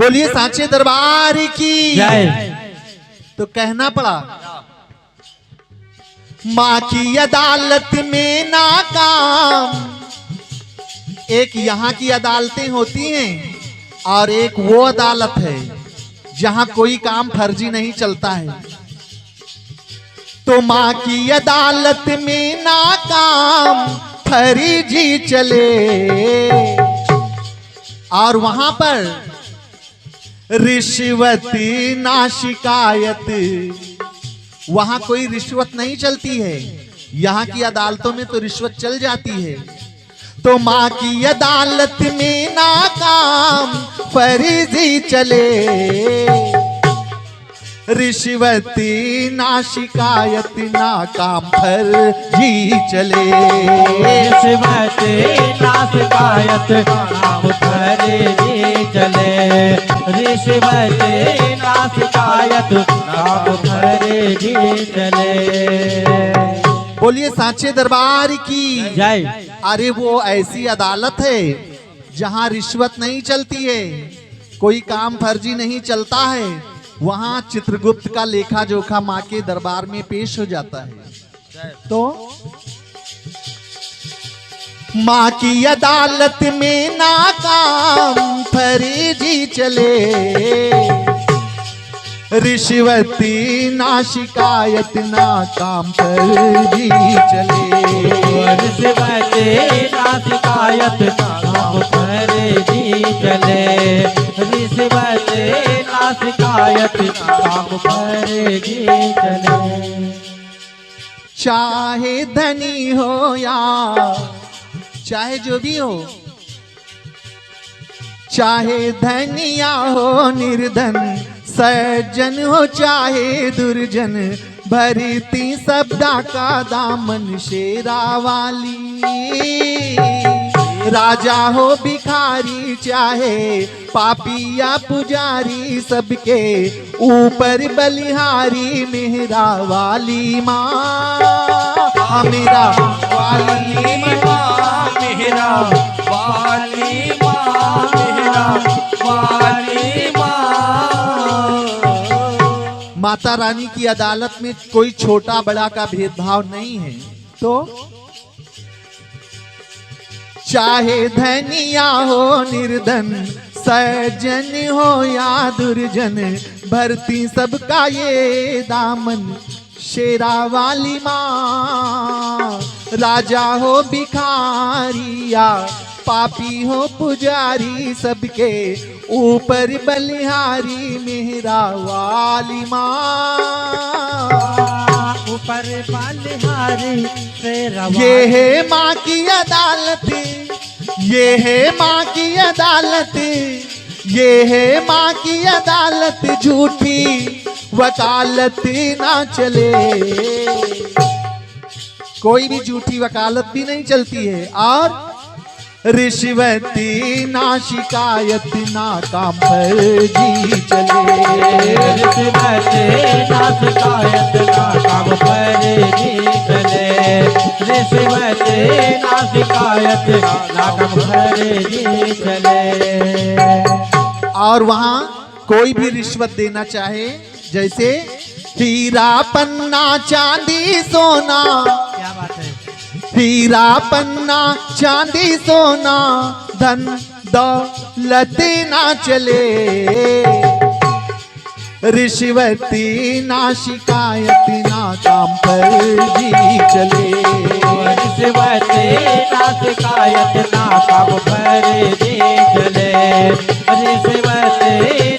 बोलिए सांचे दरबार की जय। तो कहना पड़ा माँ की अदालत में नाकाम। एक यहाँ की अदालतें होती हैं और एक वो अदालत है जहां कोई काम फर्जी नहीं चलता है। तो माँ की अदालत में नाकाम फर्जी चले और वहां पर रिश्वत ना शिकायत, वहां कोई रिश्वत नहीं चलती है। यहाँ की अदालतों में तो रिश्वत चल जाती है। तो माँ की अदालत में नाकाम फर्जी चले, रिश्वत ना शिकायत ना काम फर्जी चले। रिश्वत ना शिकायत काम फर्जी चले। रिश्वत ना शिकायत काम फर्जी चले। बोलिए सांचे दरबार की जय। अरे वो ऐसी अदालत है जहां रिश्वत नहीं चलती है, कोई काम फर्जी नहीं चलता है। वहां चित्रगुप्त का लेखा जोखा माँ के दरबार में पेश हो जाता है। तो माँ की अदालत में नाकाम फर्जी चले, रिश्वती ना शिकायत ना काम फर्जी चले। रिश्वत ना शिकायत काम फर्जी चले। रिश्वत ना शिकायत काम फर्जी चले। चाहे धनी हो या चाहे जो भी हो, चाहे धनिया हो निर्धन, सज्जन हो चाहे दुर्जन, भरती सबदा का दामन शेरा वाली। राजा हो भिखारी चाहे पापी या पुजारी, सबके ऊपर बलिहारी मेहरा वाली माँ। मेरा वाली माँ, मेहरा वाली माँ, मेहरा वाली माँ। माता रानी की अदालत में कोई छोटा बड़ा का भेदभाव नहीं है। तो चाहे धनिया हो निर्धन, सज्जन हो या दुर्जन, भरती सबका ये दामन शेरा वाली माँ। राजा हो भिखारी या पापी हो पुजारी, सबके ऊपर बलिहारी मेहरा वाली माँ। ऊपर बलिहारी मेहरा। ये है माँ की अदालत, ये है माँ की अदालत, ये है माँ की अदालत, झूठी वकालत ना चले। कोई भी झूठी वकालत भी नहीं चलती है। और रिश्वती ना शिकायत ना काम फर्जी चले। रिश्वत ना शिकायत ना काम फर्जी चले। रिश्वत ना शिकायत ना काम फर्जी चले। और वहां कोई भी रिश्वत देना चाहे, जैसे हीरा पन्ना चांदी सोना, क्या बात है। हीरा पन्ना चांदी सोना, धन दौलत ना चले। रिश्वती ना शिकायत ना काम फर्जी चले। रिश्वत ना शिकायत ना काम फर्जी चले। रिश्वत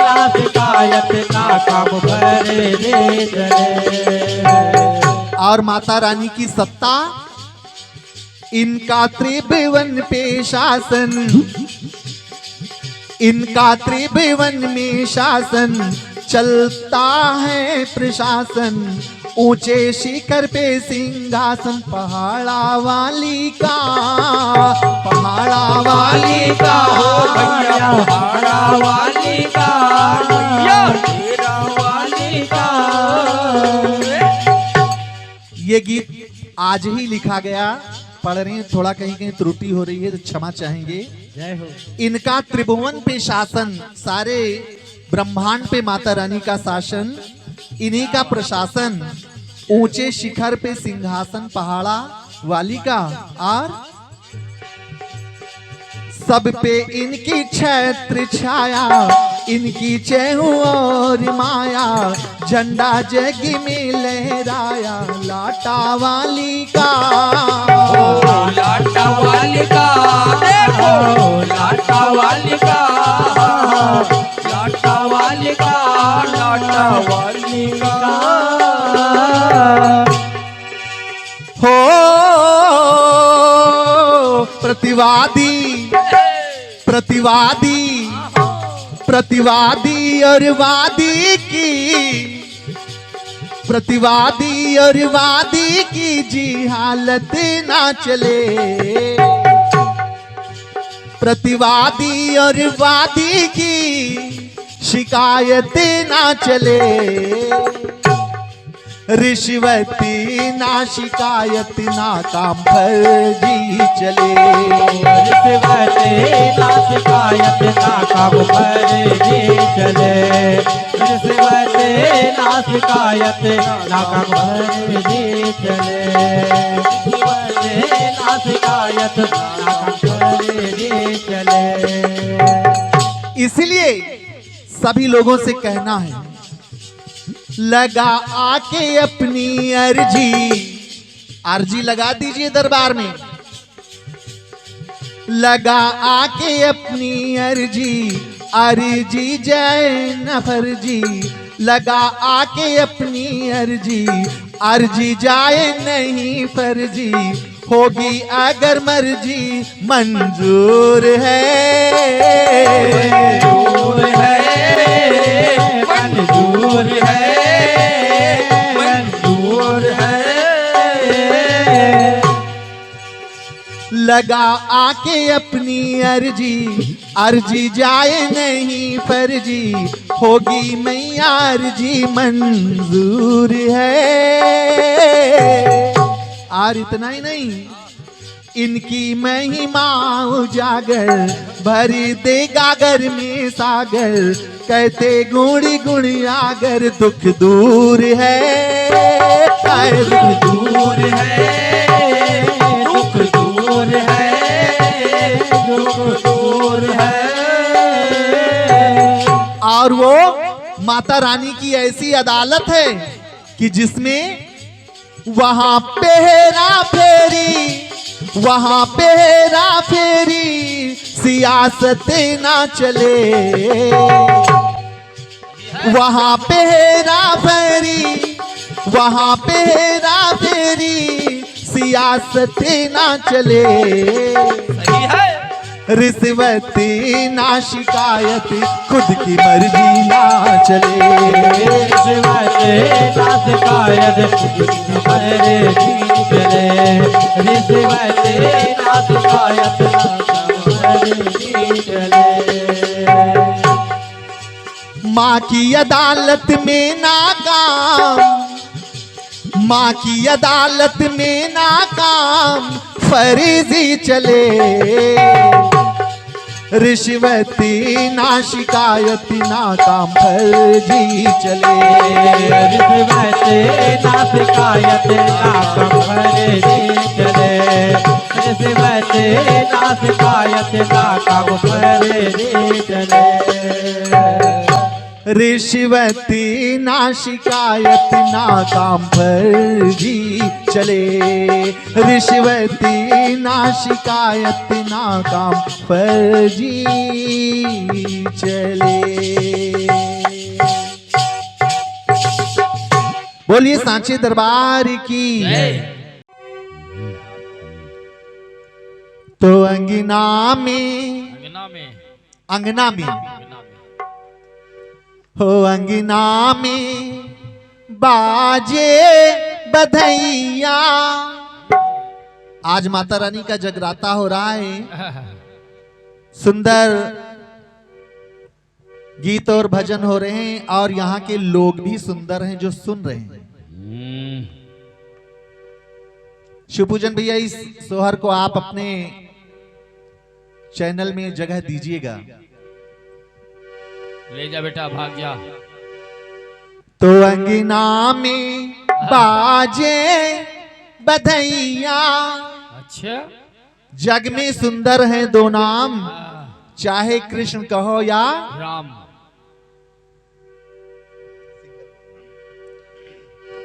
ना शिकायत ना काम फर्जी चले। और माता रानी की सत्ता, इनका त्रिभुवन पे शासन, इनका त्रिभुवन में शासन, चलता है प्रशासन। ऊंचे शिखर पे सिंहासन पहाड़ा वाली का, पहाड़ा वाली का हो भैया, पहाड़ा वाली का भैया, शेरा वाली का। ये गीत आज ही लिखा गया पढ़ रहे हैं, थोड़ा कहीं कहीं त्रुटि हो रही है तो क्षमा चाहेंगे। जय हो। इनका त्रिभुवन पे शासन, सारे ब्रह्मांड पे माता रानी का शासन, इन्हीं का प्रशासन, ऊंचे शिखर पे सिंहासन पहाड़ा वाली का, और सब पे इनकी छत्र छाया, इनकी चहु और माया, झंडा जग में लहराया लाटा वाली का। लाटा वाली का देखो, लाटा वाली का, लाटा वाली का, लाटा वाली का। हो प्रतिवादी प्रतिवादी प्रतिवादी और वादी की, प्रतिवादी और वादी की जी हालत ना चले, प्रतिवादी और वादी की शिकायत ना चले, रिश्वती ना शिकायत ना काम फर्जी चले, रिश्वती ना शिकायत ना काम फर्जी चले, रिश्वती ना शिकायत ना काम फर्जी चले, रिश्वती ना शिकायत ना काम फर्जी चले। इसलिए सभी लोगों से कहना है, लगा आके अपनी अर्जी लगा दीजिए दरबार में, लगा आके अपनी अर्जी जाए न फर्जी, लगा आके अपनी अर्जी जाए नहीं फर्जी, होगी अगर मर्जी मंजूर है, मंजूर है, मंजूर है, मंजूर है। लगा आके अपनी अर्जी जाए नहीं फर्जी, होगी मैया अर्जी मंजूर है। और इतना ही नहीं, इनकी महिमा उजागर, भरी दे गागर में सागर, कहते गुणी गुणी आगर दुख दूर है, दुख दूर है, दुख दूर है, दुख दूर है। और वो माता रानी की ऐसी अदालत है कि जिसमें वहां पे हेरा फेरी, वहां पे हेरा फेरी सियासत ना चले, वहां पे हेरा फेरी, वहां पे हेरा फेरी सियासत ना चले, सही है। रिश्वती ना शिकायत खुद की मर्जी ना चले, रिश्वती ना शिकायत खुद की मर्जी चले, रिश्वती ना शिकायत मर्जी चले। माँ की अदालत में नाकाम, माँ की अदालत में नाकाम फर्जी चले, रिश्वती ना शिकायत ना काम फर्जी चले, रिश्वती ना शिकायत ना काम फर्जी चले, रिश्वती ना शिकायत ना काम फर्जी चले, रिश्वती ना शिकायत ना काम फर्जी चले, रिश्वती ना शिकायत ना काम फर्जी चले। बोलिए सांचे दरबार की। तो अंगना में, अंगना में हो, अंगना में बाजे बधैया। आज माता रानी का जगराता हो रहा है, सुंदर गीत और भजन हो रहे हैं, और यहाँ के लोग भी सुंदर हैं जो सुन रहे हैं। शिवपूजन भैया, इस सोहर को आप अपने चैनल में जगह दीजिएगा। ले जा बेटा, भाग जा। तो अंगना में बाजे बधैया, अच्छा, जग में सुंदर है दो नाम, चाहे कृष्ण कहो या राम।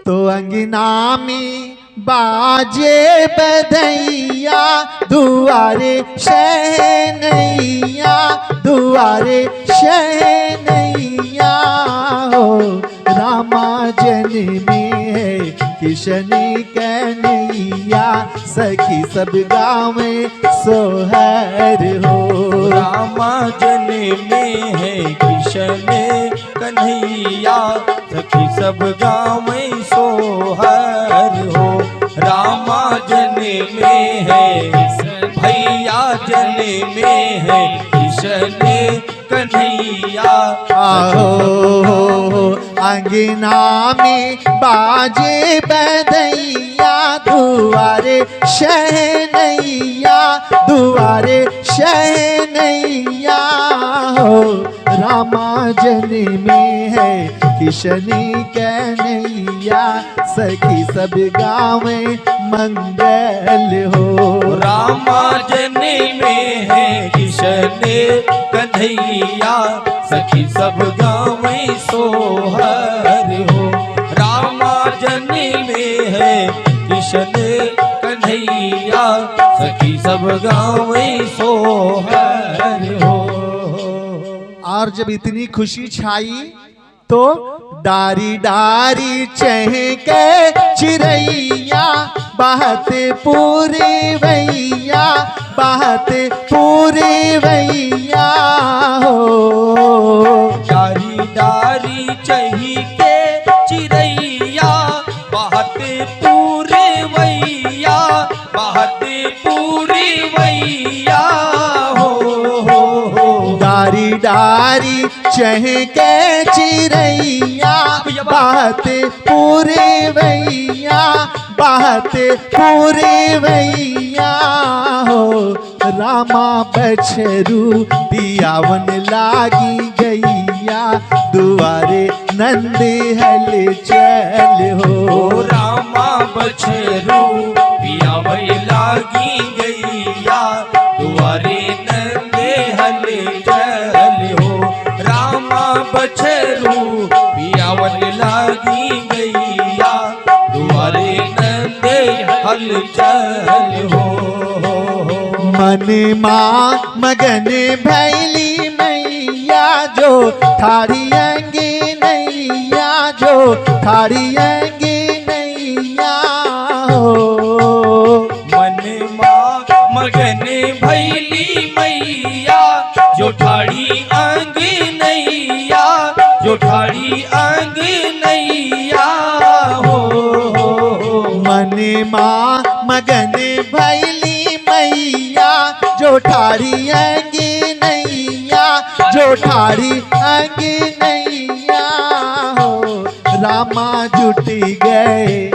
तो अंगना में बाजे बधैया, दुआरे शहनैया, दुआरे शहनैया हो। रामा जन्मे है किशन कन्हैया, सखी सब गावे सोहर हो। रामा जन्मे है किशन कन्हैया, सखी सब गावे सोहर हो। रामा जन्मे है भैया, जन्मे है किशन कन्हैया। आओ अंगना में बाजे बधैया, दुआरे शहनैया, दुआरे शहनैया हो। रामा जन्मे है किशन कन्हैया, सखी सब गावे मंगल हो। रामा जन्मे है किशन कन्हैया, सखी सब गावे सोहर हो। रामा जन्मे है किशन कन्हैया, सखी सब गावे सोहर हो। और जब इतनी खुशी छाई तो डारी डारी चहके चिरैया, बहते पूरे वैया, बहते पूरे वैया हो। डारी डारी चही के चिरैया, बहते पूरे वैया, बहते पूरे वैया हो। डारी डारी चहके चिरैया, बहते पूरे वैया, बहते पूरे वैया हो। रामा बछरू दियावन लागी गैया, दुआरे नंदे हल चल हो। रामा बछरू पियावै लागी गैया, दुआरे नंदे हल चल हो। रामा बछरू पियावन लागी गैया, दुआरे नंदे हल चल हो। मन माँ मगन भैली मैया, जो थारी अंगे नैया, जो थारी अंगे नैया हो। मन माँ मगन भैली मैया, जो ठाड़ी अंग नैया, जो ठाड़ी अंग नैया हो। मन माँ मगन भैली मैया, जो ठारी अंगे नैया, जो ठारी अंगे नैया हो। रामा जुटी गए,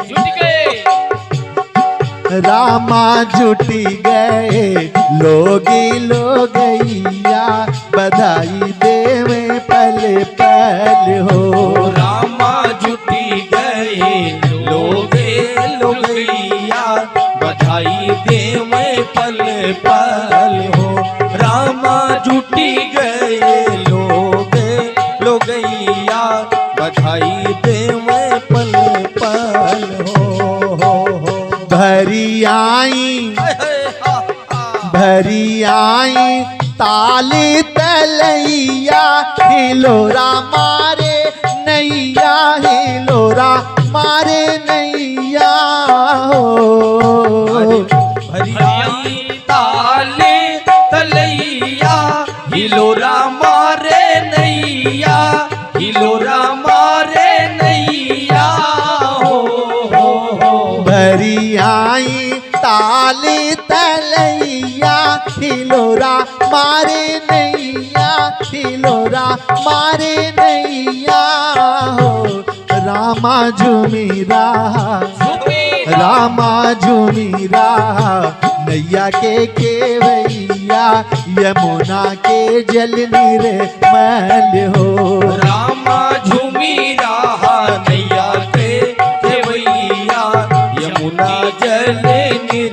रामा जुटी गए, लोगी लोगैया, बधाई देवे पल पल हो। रामा जुटी गए लोगे लोगैया, बधाई देवे पल पल हो। रामा जुटी गए लोगे लोगैया, बधाई देवे पल पल हो। भरी आई, भरी आई ताली तलैया, हिलोरा मारे नैया, हिलोरा मारे नैया हो। भरियाई ताले तलैया, हिलोरा मारे नैया, हिलोरा मारे नैया हो। भरी आई ताली तलैया, हिलोरा मारे नैया, हिलोरा मारे नैया हो। रामा झूमी रहा, रामा झूमी रहा नैया के केवैया यमुना के जल निर्मल हो। रामा झूमी रहा नैया के केवैया यमुना जल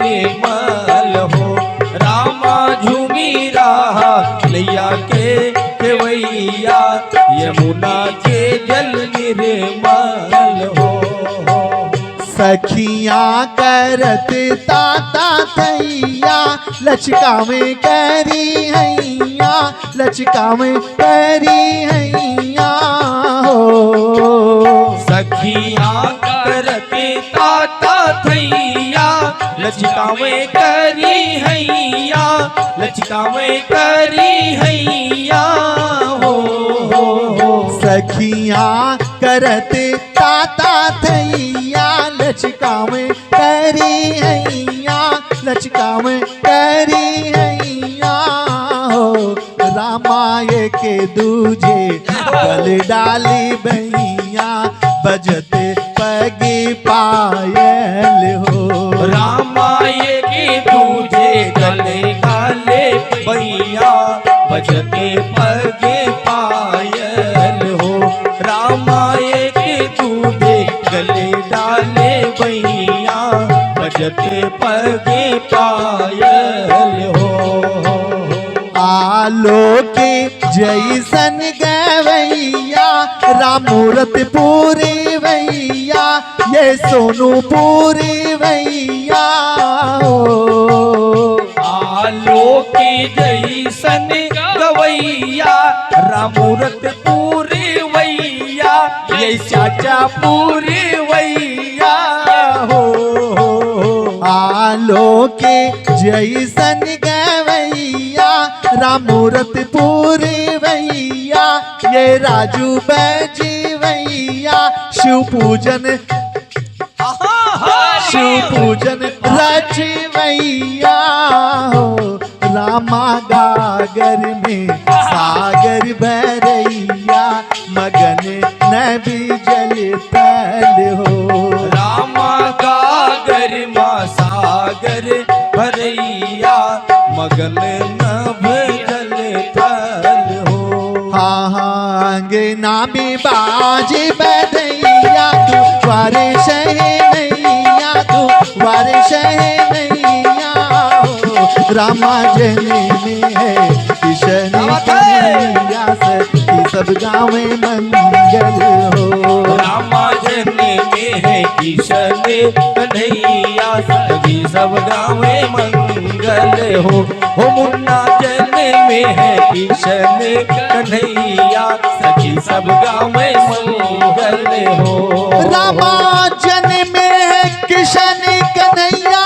निर्मल हो। रामा झूमी रहा नैया के केवैया यमुना के जल निर्मल हो। सखियां करत ताता थैया लचका में करी हैया लचका में करी हैया हो। सखियां करते ताता थैया लचका में करी हैया लचका में करी हैया हो। सखियां करते ताता थैया लचका में करी हैया लचका में करी हैया हो। रामाय के दूजे गल डाली भैया बजते पगी पायल हो। रामाय के दूजे गले गाले भैया बजते पगे पायल हो। रामाय के दूजे गले डाले भैया बजते पगे पायल हो। आलोके जैसन गवैया रामूरत पूरी भैया ये सोनू पूरी भैया हो। आलोके जैसन गवैया रामूरत पूरी वैया ये चाचा पूरी वैया हो। आलोके जैसन गवैया रामूरत पूरी भैया ये राजू बैजी भैया शिव पूजन रच भैया हो। रामा गागर में सागर भरैया मगन नबी जल तल हो। रामा गागर माँ सागर भरैया मगन नभ जल थल हो। हाँ हाँ अंगना में बाजे बधैया तू वारे शहे नैया तू वारे शहे नैया हो। रामा जने में है किशन कन्हैया सखी सब गाँव में मंगल हो। रामा जने में है किशन कन्हैया सभी सब गाँव में मंगल हो। मुन्ना जने में है किशन कन्हैया सखी सब गाँव में मंगल हो। रामा जन में है किशन कन्हैया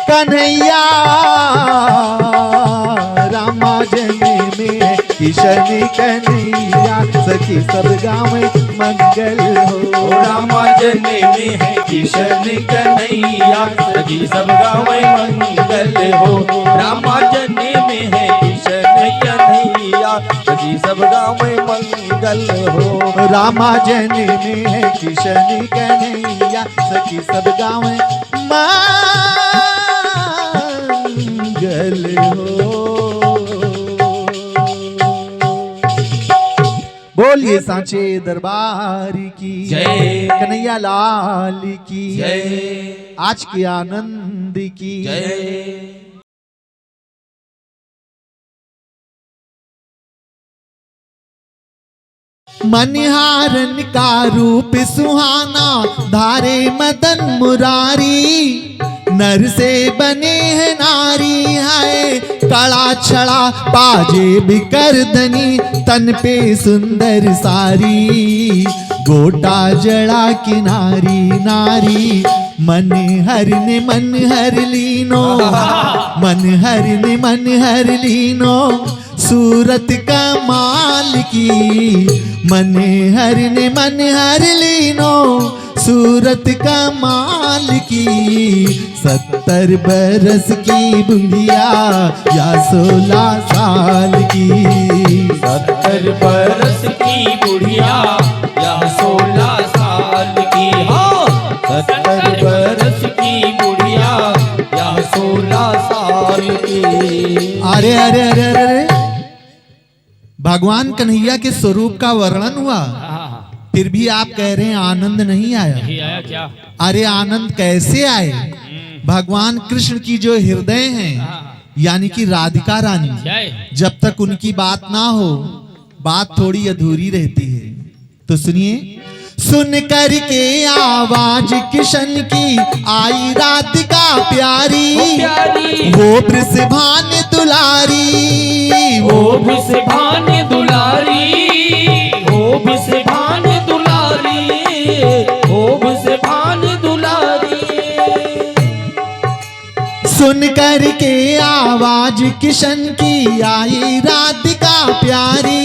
कन्हैया रामा जन में है किशन कन्हैया सखी सब गाँव में मंगल हो। रामा जने में है किशन कन्हैया सभी सब गाँव में मंगल हो। रामा जने में है किशन कन्हैया सभी सब गाँव में मंगल हो। रामा जन में है किशन कन्हैया सखी सब गाँव में मंगल हो। बोलिए सांचे दरबार की जय। कन्हैया लाल की जय। आज के आनंद की जय। मनिहारन का रूप सुहाना धारे मदन मुरारी नर से बने हैं नारी है कड़ा छड़ा बाजे बिकरदनी तन पे सुंदर सारी गोटा जड़ा किनारी नारी मन हर लीनो मन हर लीनो सूरत कमाल की मन हर लीनो सूरत कमाल की 70 बरस की बुढ़िया या 16 साल की 70 बरस की बुढ़िया या 16 साल की अरे अरे अरे अरे अरे, भगवान कन्हैया के स्वरूप का वर्णन हुआ, फिर भी आप कह रहे हैं आनंद नहीं आया। नहीं आया क्या? अरे आनंद कैसे आए? भगवान कृष्ण की जो हृदय हैं, यानी कि राधिका रानी, जब तक उनकी बात ना हो बात थोड़ी अधूरी रहती है। तो सुनिए, सुन करके आवाज किशन की आई राधिका प्यारी, वो वृषभान दुलारी, वो वृषभान दुलारी, वो वृषभान दुलारी, वो वृषभान दुलारी। सुन करके आवाज किशन की आई राधिका प्यारी,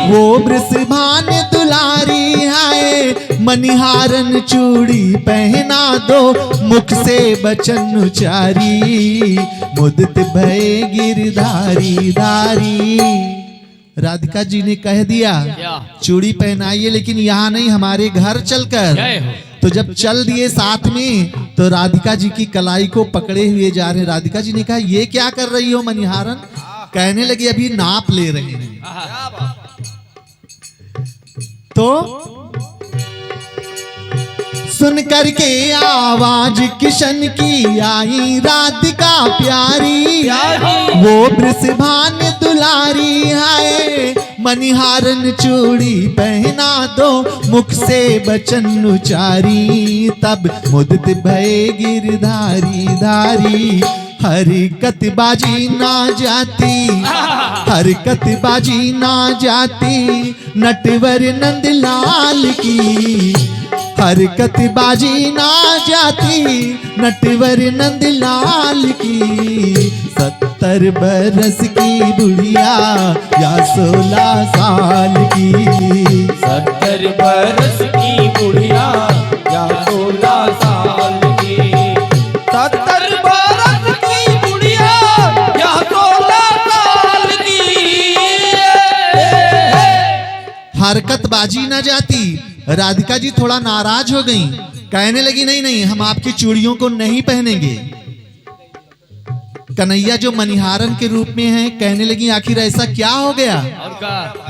वो वृषभान दुलारी है। मनिहारन चूड़ी पहना दो, मुख से बचन उचारी, मुदित भय गिरधारी धारी। राधिका जी ने कह दिया चूड़ी पहनाइए, लेकिन यहाँ नहीं, हमारे घर चलकर। तो जब चल दिए साथ में, तो राधिका जी की कलाई को पकड़े हुए जा रहे। राधिका जी ने कहा ये क्या कर रही हो मनिहारन? कहने लगी अभी नाप ले रहे हैं। तो सुन करके आवाज किशन की आई राधिका प्यारी, वो वृषभान दुलारी है। मनिहारन चूड़ी पहना दो, मुख से बचन उचारी, तब मुदित भय गिरधारी धारी। हरकत बाजी ना जाती, हरकत बाजी ना जाती, नटवर नंदलाल की। हरकत बाजी ना जाती, नटवर नंदलाल की। 70 बरस की बुढ़िया या 16 साल की, 70 बरस की बुढ़िया या 16 साल की, 70 बरस की बुढ़िया या 16 साल की। हरकत बाजी ना जाती। राधिका जी थोड़ा नाराज हो गईं, कहने लगी नहीं नहीं, हम आपकी चूड़ियों को नहीं पहनेंगे। कन्हैया जो मनिहारन के रूप में हैं, कहने लगी आखिर ऐसा क्या हो गया?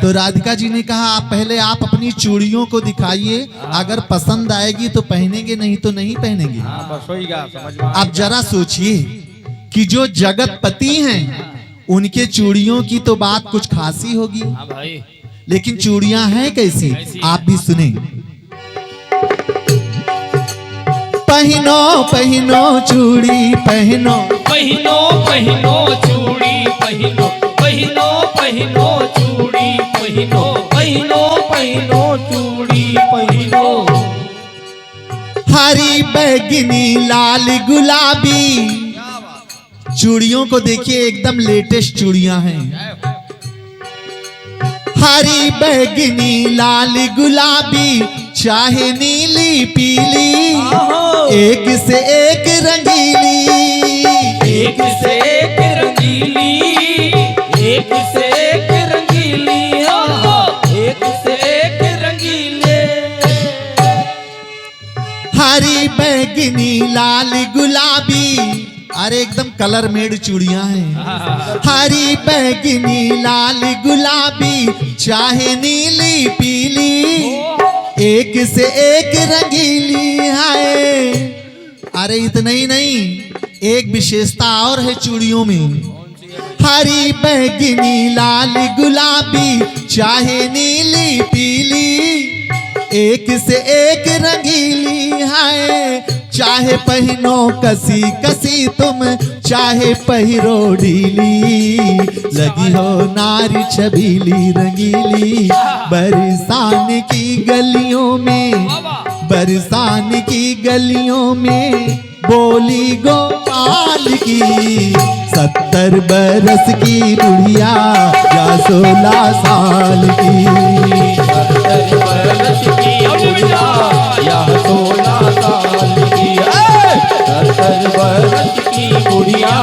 तो राधिका जी ने कहा आप पहले आप अपनी चूड़ियों को दिखाइए, अगर पसंद आएगी तो पहनेंगे, नहीं तो नहीं पहनेंगे। अब जरा सोचिए कि जो जगतपति हैं उनके चूड़ियों की तो बात कुछ खासी होगी, लेकिन चूड़ियां हैं कैसी, आप भी सुने। पहनो पहनो चूड़ी पहनो, पहनो पहनो चूड़ी पहनो, पहनो पहनो चूड़ी पहनो, पहनो पहनो चूड़ी पहनो। हरी बैगनी लाल गुलाबी, चूड़ियों को देखिए एकदम लेटेस्ट चूड़ियां हैं। हरी बैगनी लाल गुलाबी, चाहे नीली पीली, एक से एक रंगीली, एक से एक रंगीली, एक से एक रंगीली, एक से एक रंगीले। हरी बैगनी लाल गुलाबी, अरे एकदम कलर मेड चूड़ियां हैं। हरी बैगनी लाल गुलाबी, चाहे नीली पीली, एक से एक रंगीली है। अरे इतना ही नहीं, एक विशेषता और है चूड़ियों में। हरी बैगनी लाल गुलाबी, चाहे नीली पीली, एक से एक रंगीली है। चाहे पहनो कसी कसी तुम, चाहे पहिरो ढीली, लगी हो नारी छबीली रंगीली। बरसान की गलियों में, बरसान की गलियों में, बोली गोपाल की। 70 बरस की बुढ़िया या 16 साल की, 70 बरस की बुढ़िया या 16 साल की, 70 बरस की बुढ़िया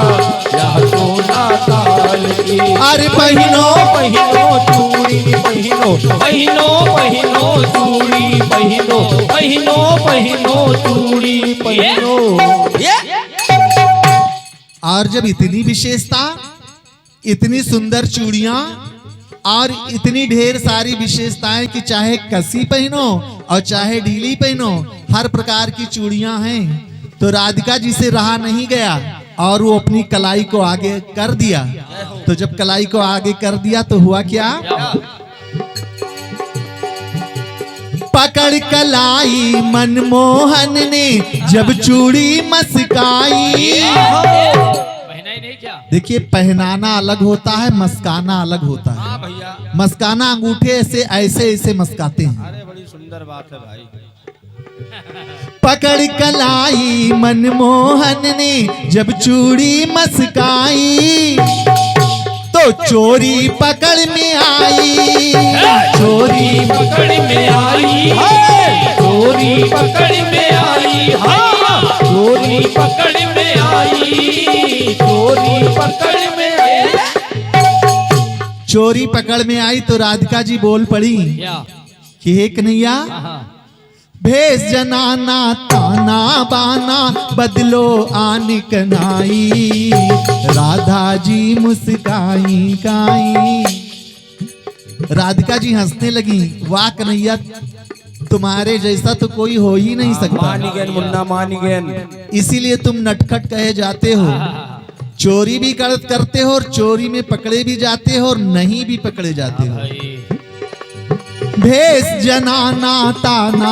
या 16 साल की। अरे पहनो पहनो चूड़ी पहनो, पहनो पहनो चूड़ी पहनो, पहनो पहनो चूड़ी पहनो। और जब इतनी विशेषता, इतनी सुंदर चूड़ियां और इतनी ढेर सारी विशेषताएं कि चाहे कसी पहनो और चाहे ढीली पहनो, हर प्रकार की चूड़ियां हैं। तो राधिका जी से रहा नहीं गया और वो अपनी कलाई को आगे कर दिया। तो जब कलाई को आगे कर दिया तो हुआ क्या? पकड़ कलाई मनमोहन ने जब चूड़ी मस्काई। पहना ही नहीं क्या? देखिए, पहनाना अलग होता है, मस्काना अलग होता है। हाँ भैया, मस्काना अंगूठे से ऐसे ऐसे मस्काते हैं। अरे बड़ी सुंदर बात है भाई। पकड़ कलाई मनमोहन ने जब चूड़ी मस्काई तो चोरी पकड़ में आई। चोरी पकड़ में आई, चोरी पकड़ में आई, चोरी पकड़ में आई, चोरी पकड़ में आई। चोरी पकड़ में आई तो राधिका जी बोल पड़ी क्या? कि हे कन्हैया, भेष जनाना ताना बाना बदलो आन कनाई। राधा जी मुस्काई काई। राधिका जी हंसने लगी, वाह कन्हैया, तुम्हारे जैसा तो कोई हो ही नहीं सकता। मान गए मुन्ना, मान गए। इसीलिए तुम नटखट कहे जाते हो। चोरी भी करते हो और चोरी में पकड़े भी जाते हो और नहीं भी पकड़े जाते हो। भेष जनाना ताना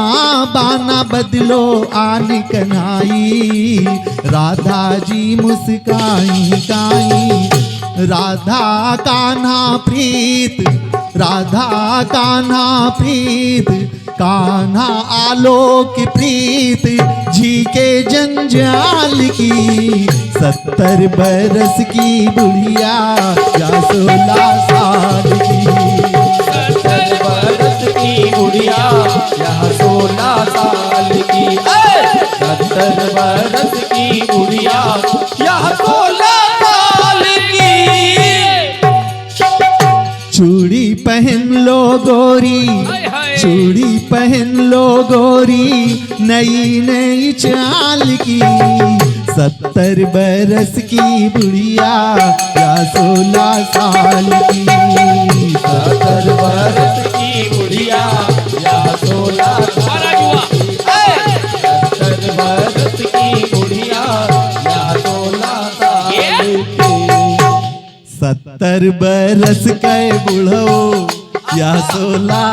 बाना बदलो आन कनाई। राधा जी मुस्काई काई। राधा कान्हा प्रीत, राधा कान्हा प्रीत, कान्हा आलोक प्रीत, जी के जंजाल की। 70 बरस की बुढ़िया या 16 साल की। 70 बरस की बुढ़िया यह 16 साल की। 70 बरस की बुढ़िया यह 16 साल की। चूड़ी पहन लो गोरी, चूड़ी पहन लो गोरी, नई नई चाल की। 70 बरस की बुढ़िया या 16 साल की। 70 बरस की बुढ़िया या 16 साल की। 70 बरस की बुढ़िया या 16 साल की। 70 बरस के बुढ़ो या 16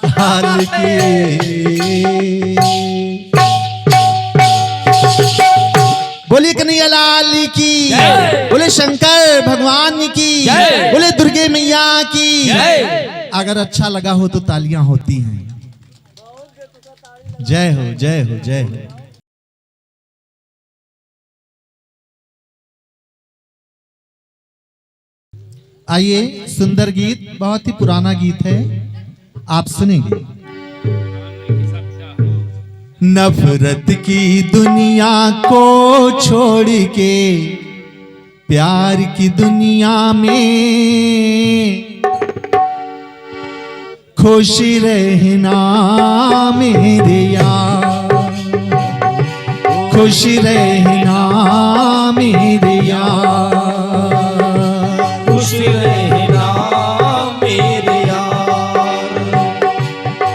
साल की। बोले कन्हैया लाल की, बोले शंकर भगवान की, बोले दुर्गे मैया की। अगर अच्छा लगा हो तो तालियां होती हैं। जय हो, जय हो, जय हो। आइए, सुंदर गीत, बहुत ही पुराना गीत है, आप सुनेंगे। नफरत की दुनिया को छोड़ के प्यार की दुनिया में खुश रहना मेरे यार, खुश रहना मेरे यार, खुश रहना मेरे यार,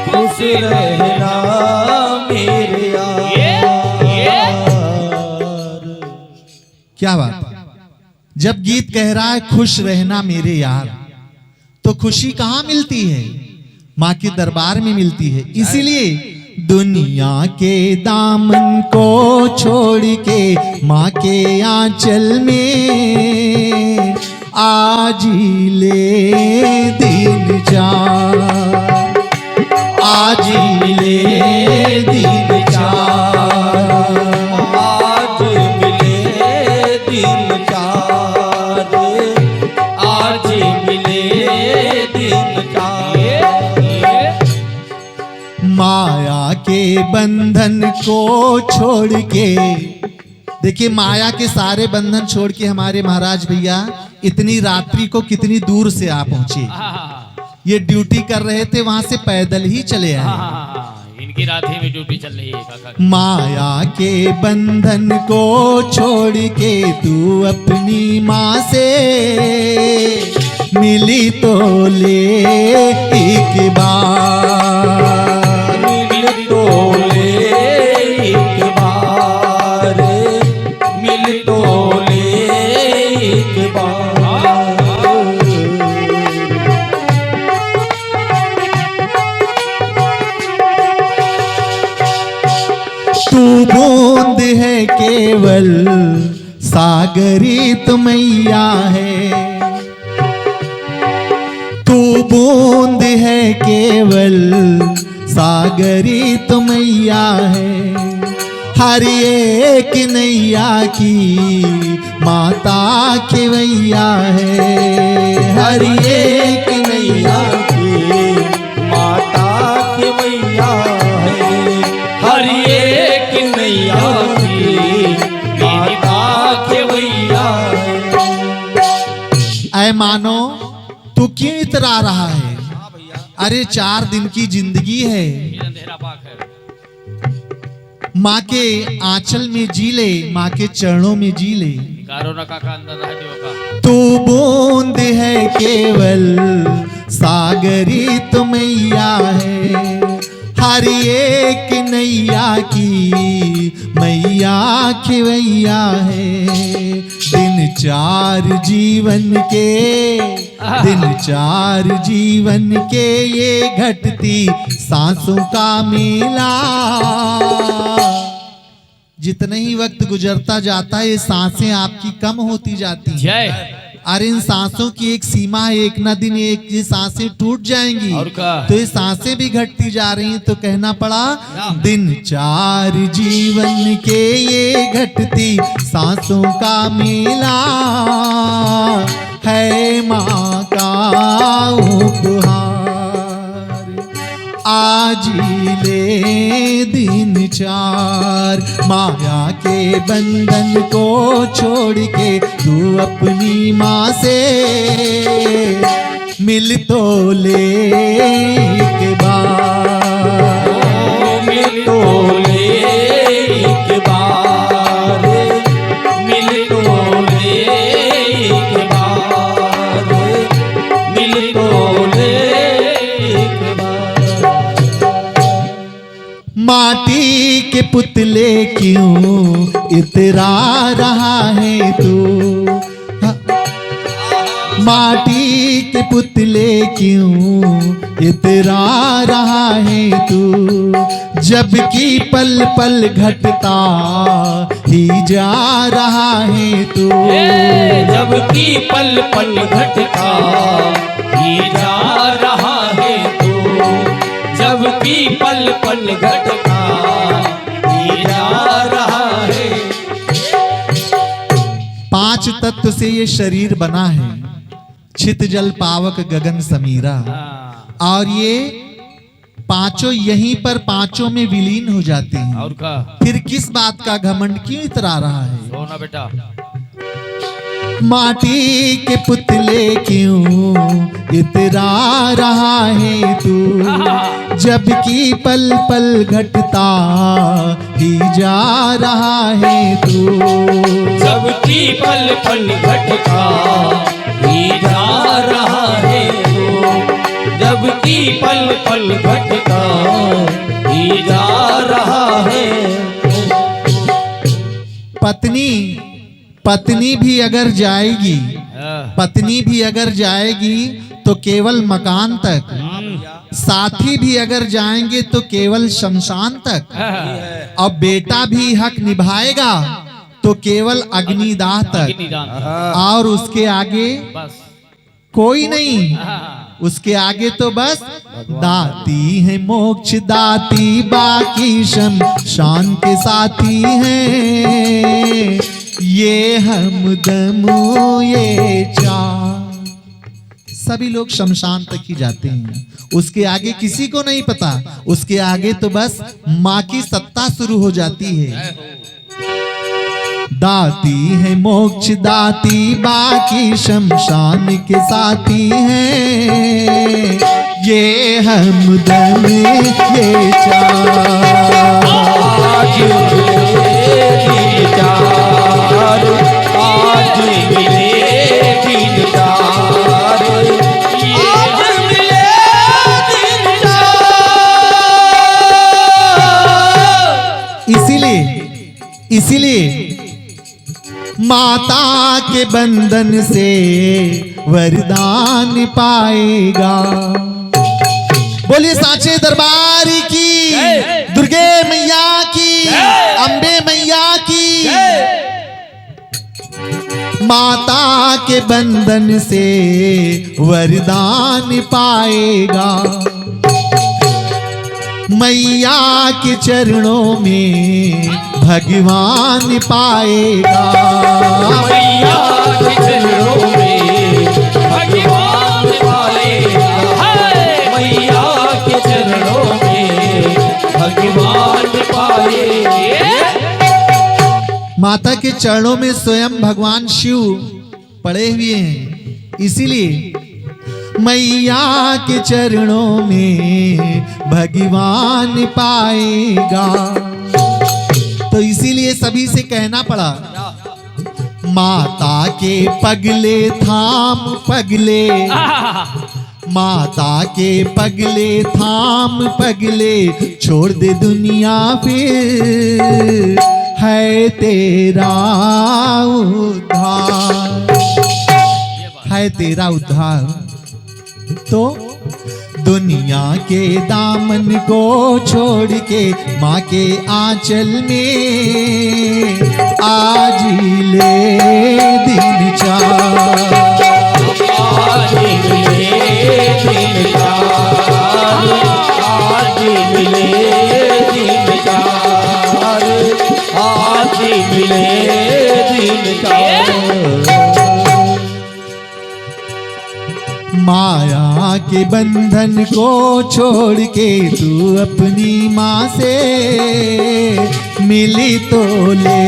खुश रहना मेरे यार। क्या बात है? जब गीत कह रहा है खुश रहना मेरे यार, तो खुशी कहाँ मिलती है? माँ के दरबार में मिलती है। इसीलिए दुनिया के दामन को छोड़ के माँ के आंचल में आज ही ले दिन चार, आज ही ले दिन चार, आज मिले दिन चार, आज मिले दिन चार। माया के बंधन को छोड़ के, देखिए माया के सारे बंधन छोड़ के हमारे महाराज भैया इतनी रात्रि को कितनी दूर से आ पहुंचे। ये ड्यूटी कर रहे थे, वहां से पैदल ही चले आए। की राधे में ड्यूटी चल रही है काका की। माया के बंधन को छोड़ के तू अपनी माँ से मिली तो ले एक बार, मिल तो ले एक बार, मिल तो ले एक बार। तू बूंद है केवल सागरी तो मैया है, तू बूंद है केवल सागरी तो मैया है। हर एक नैया की माता खेवैया है, हर एक नैया की माता के मैया है, हर एक नैया की माता के मैया है। ऐ मानो तू क्यों इतरा रहा है? अरे 4 दिन की जिंदगी है, अंधेरा पाक है। माँ के आंचल में जी ले, माँ के चरणों में जी ले। कारोना काका अंदर रह का। तू बूंद है केवल सागरी तो मैया है, हर एक नैया की मैया खेवैया है। दिन 4 जीवन के, दिन 4 जीवन के ये घटती सांसों का मेला। जितने ही वक्त गुजरता जाता है ये सांसें आपकी कम होती जाती हैं। जय। और इन सांसों की एक सीमा है, एक ना दिन एक ये सांसें टूट जाएंगी और क्या? तो ये सांसें भी घटती जा रही हैं। तो कहना पड़ा दिन 4 जीवन के ये घटती सांसों का मेला है, माँ का उपहार। आज ले दिन 4 माया के बंधन को छोड़ के तू अपनी माँ से मिल तो ले एक बार, मिल तो ले एक बार, मिल तो ले एक बार, मिल तो ले एक बार। माटी के पुतले क्यों इतरा रहा है तू? माटी के पुतले क्यों इतरा रहा है तू? जबकि पल पल घटता ही जा रहा है तू। जबकि पल पल घटता ही जा रहा है तू, जबकि पल पल घटता ही जा रहा है। 5 तत्व से ये शरीर बना है, छित जल पावक गगन समीरा। और ये पांचों यहीं पर पांचों में विलीन हो जाते हैं। और का फिर किस बात का घमंड क्यों इतरा रहा है? सोना बेटा। माटी के पुतले क्यों इतरा रहा है तू? जबकि पल पल घटता ही जा रहा है तू। जबकि पल पल घटता ही जा रहा है तू, जबकि पल पल घटता ही जा रहा है। पत्नी भी अगर जाएगी, पत्नी भी अगर जाएगी तो केवल मकान तक, साथी भी अगर जाएंगे तो केवल शमशान तक, और बेटा भी हक निभाएगा तो केवल अग्निदाह तक, और उसके आगे बस कोई नहीं। उसके आगे तो बस दाती है मोक्ष दाती, बाकी शमशान के साथी हैं। ये हमदम ये चार, सभी लोग शमशान तक ही जाते हैं, उसके आगे किसी को नहीं पता। उसके आगे तो बस माँ की सत्ता शुरू हो जाती है। दाती है मोक्ष दाती, बाकी शमशान के साथी हैं। ये हमदम ये चार। आज मिले दिन चार, आज मिले दिन चार, आज मिले दिन चार। इसीलिए माता के बंधन से वरदान पाएगा। बोलिए साचे दरबार की, दुर्गे मैया की, अंबे मैया की। माता के बंधन से वरदान पाएगा। मैया के चरणों में भगवान पाएगा। मैया के चरणों में भगवान पाएगा। मैया के चरणों में भगवान पाएगा। माता के चरणों में स्वयं भगवान शिव पड़े हुए हैं। इसीलिए मैया के चरणों में भगवान पाएगा। तो इसीलिए सभी से कहना पड़ा, माता के पगले थाम पगले, माता के पगले थाम पगले, छोड़ दे दुनिया फिर है तेरा उद्धार, है तेरा उद्धार। तो दुनिया के दामन को छोड़ के माँ के आंचल में आज ले दिन चार। आज मिले दिन चार, आज मिले दिन चार, आज मिले दिन चार। माया के बंधन को छोड़ के तू अपनी माँ से मिली तो ले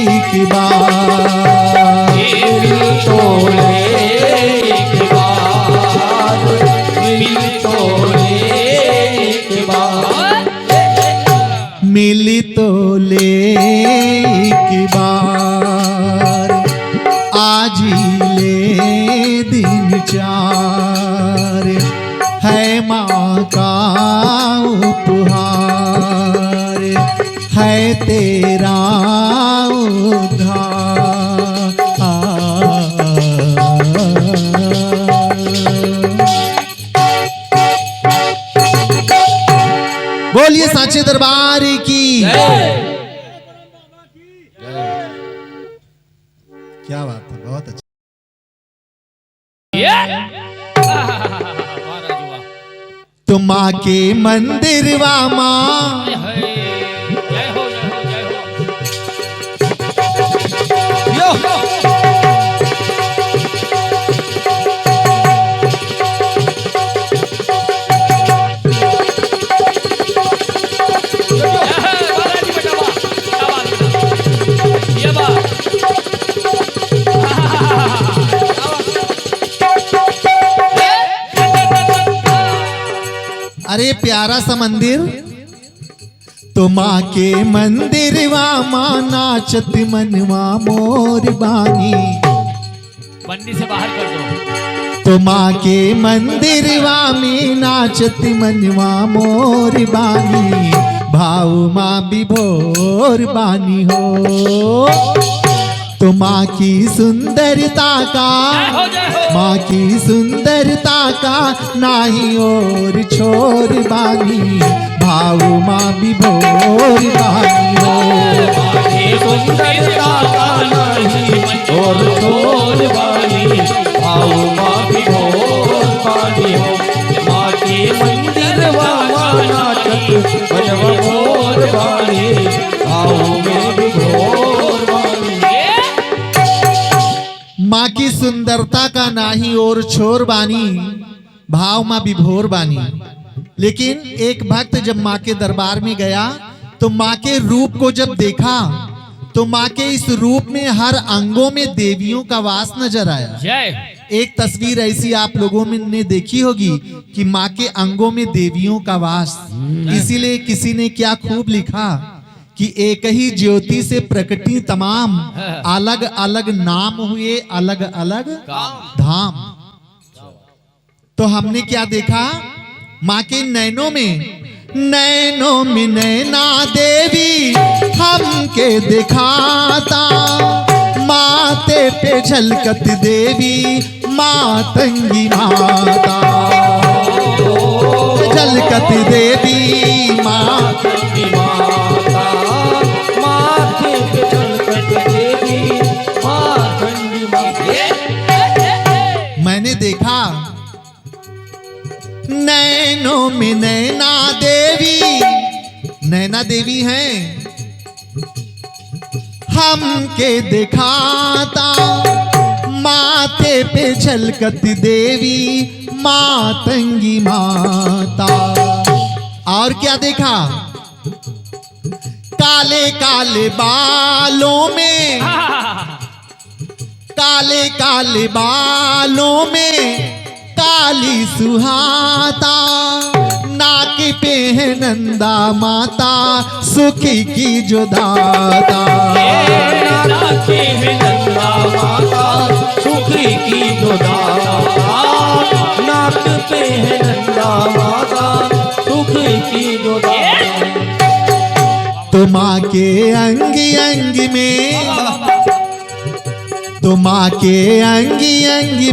एक बार। मिली तो ले एक बार, मिली तो ले एक बार, मिली तो ले एक बार। आज ही ले दिन चार, है माँ का उपहार, है तेरा उद्धार। बोलिए साचे दरबार की। क्या बात है, बहुत अच्छा। तो माँ के मंदिर वा माँ, जय हो जय हो जय हो। अरे प्यारा सा मंदिर। तो माँ के मंदिर वा माँ नाचत मनवा मोर बानी। बन्नी से बाहर कर दो। तो माँ के मंदिर वा में नाचत मनवा मोर बानी। भाव माँ विभोर बानी हो। तो माँ की सुंदरता का, माँ की सुंदरता का नाही और छोर बानी। भाव माँ विभोर बानी हो। माँ की सुंदरता का नाही और छोर बानी। भाव माँ विभोर बानी हो। माँ के मंदिर वाला नाचत मनवा मोर बानी। भाव में विभोर बानी। माँ की सुंदरता का नाही और छोर बानी। भाव माँ विभोर बानी। लेकिन एक भक्त जब माँ के दरबार में गया तो माँ के रूप को जब देखा तो माँ के इस रूप में हर अंगों में देवियों का वास नजर आया। एक तस्वीर ऐसी आप लोगों में ने देखी होगी कि माँ के अंगों में देवियों का वास। इसीलिए किसी ने क्या खूब लिखा कि एक ही ज्योति से प्रकटी तमाम, अलग अलग नाम हुए अलग अलग धाम। तो हमने क्या देखा, माँ के नैनों में नैना देवी हमके दिखाता, माथे पे झलकत देवी मातंगी माता, झलकत देवी मातंगी माता, माथे पे झलकत देवी मातंगी माता। मैंने देखा नैनों में नैना देवी हैं, हमके दिखाता, माथे पे झलकत देवी मातंगी माता। और क्या देखा, काले काले बालों में, काले काले बालों में काली सुहाता, नाक पे है नंदा माता सुखी की जो दाता, नाक पे है नंदा माता सुखी की जो दाता, नाक पे है नंदा माता सुखी की जो दाता। तो माँ के अंग अंग में, तो माँ के अंग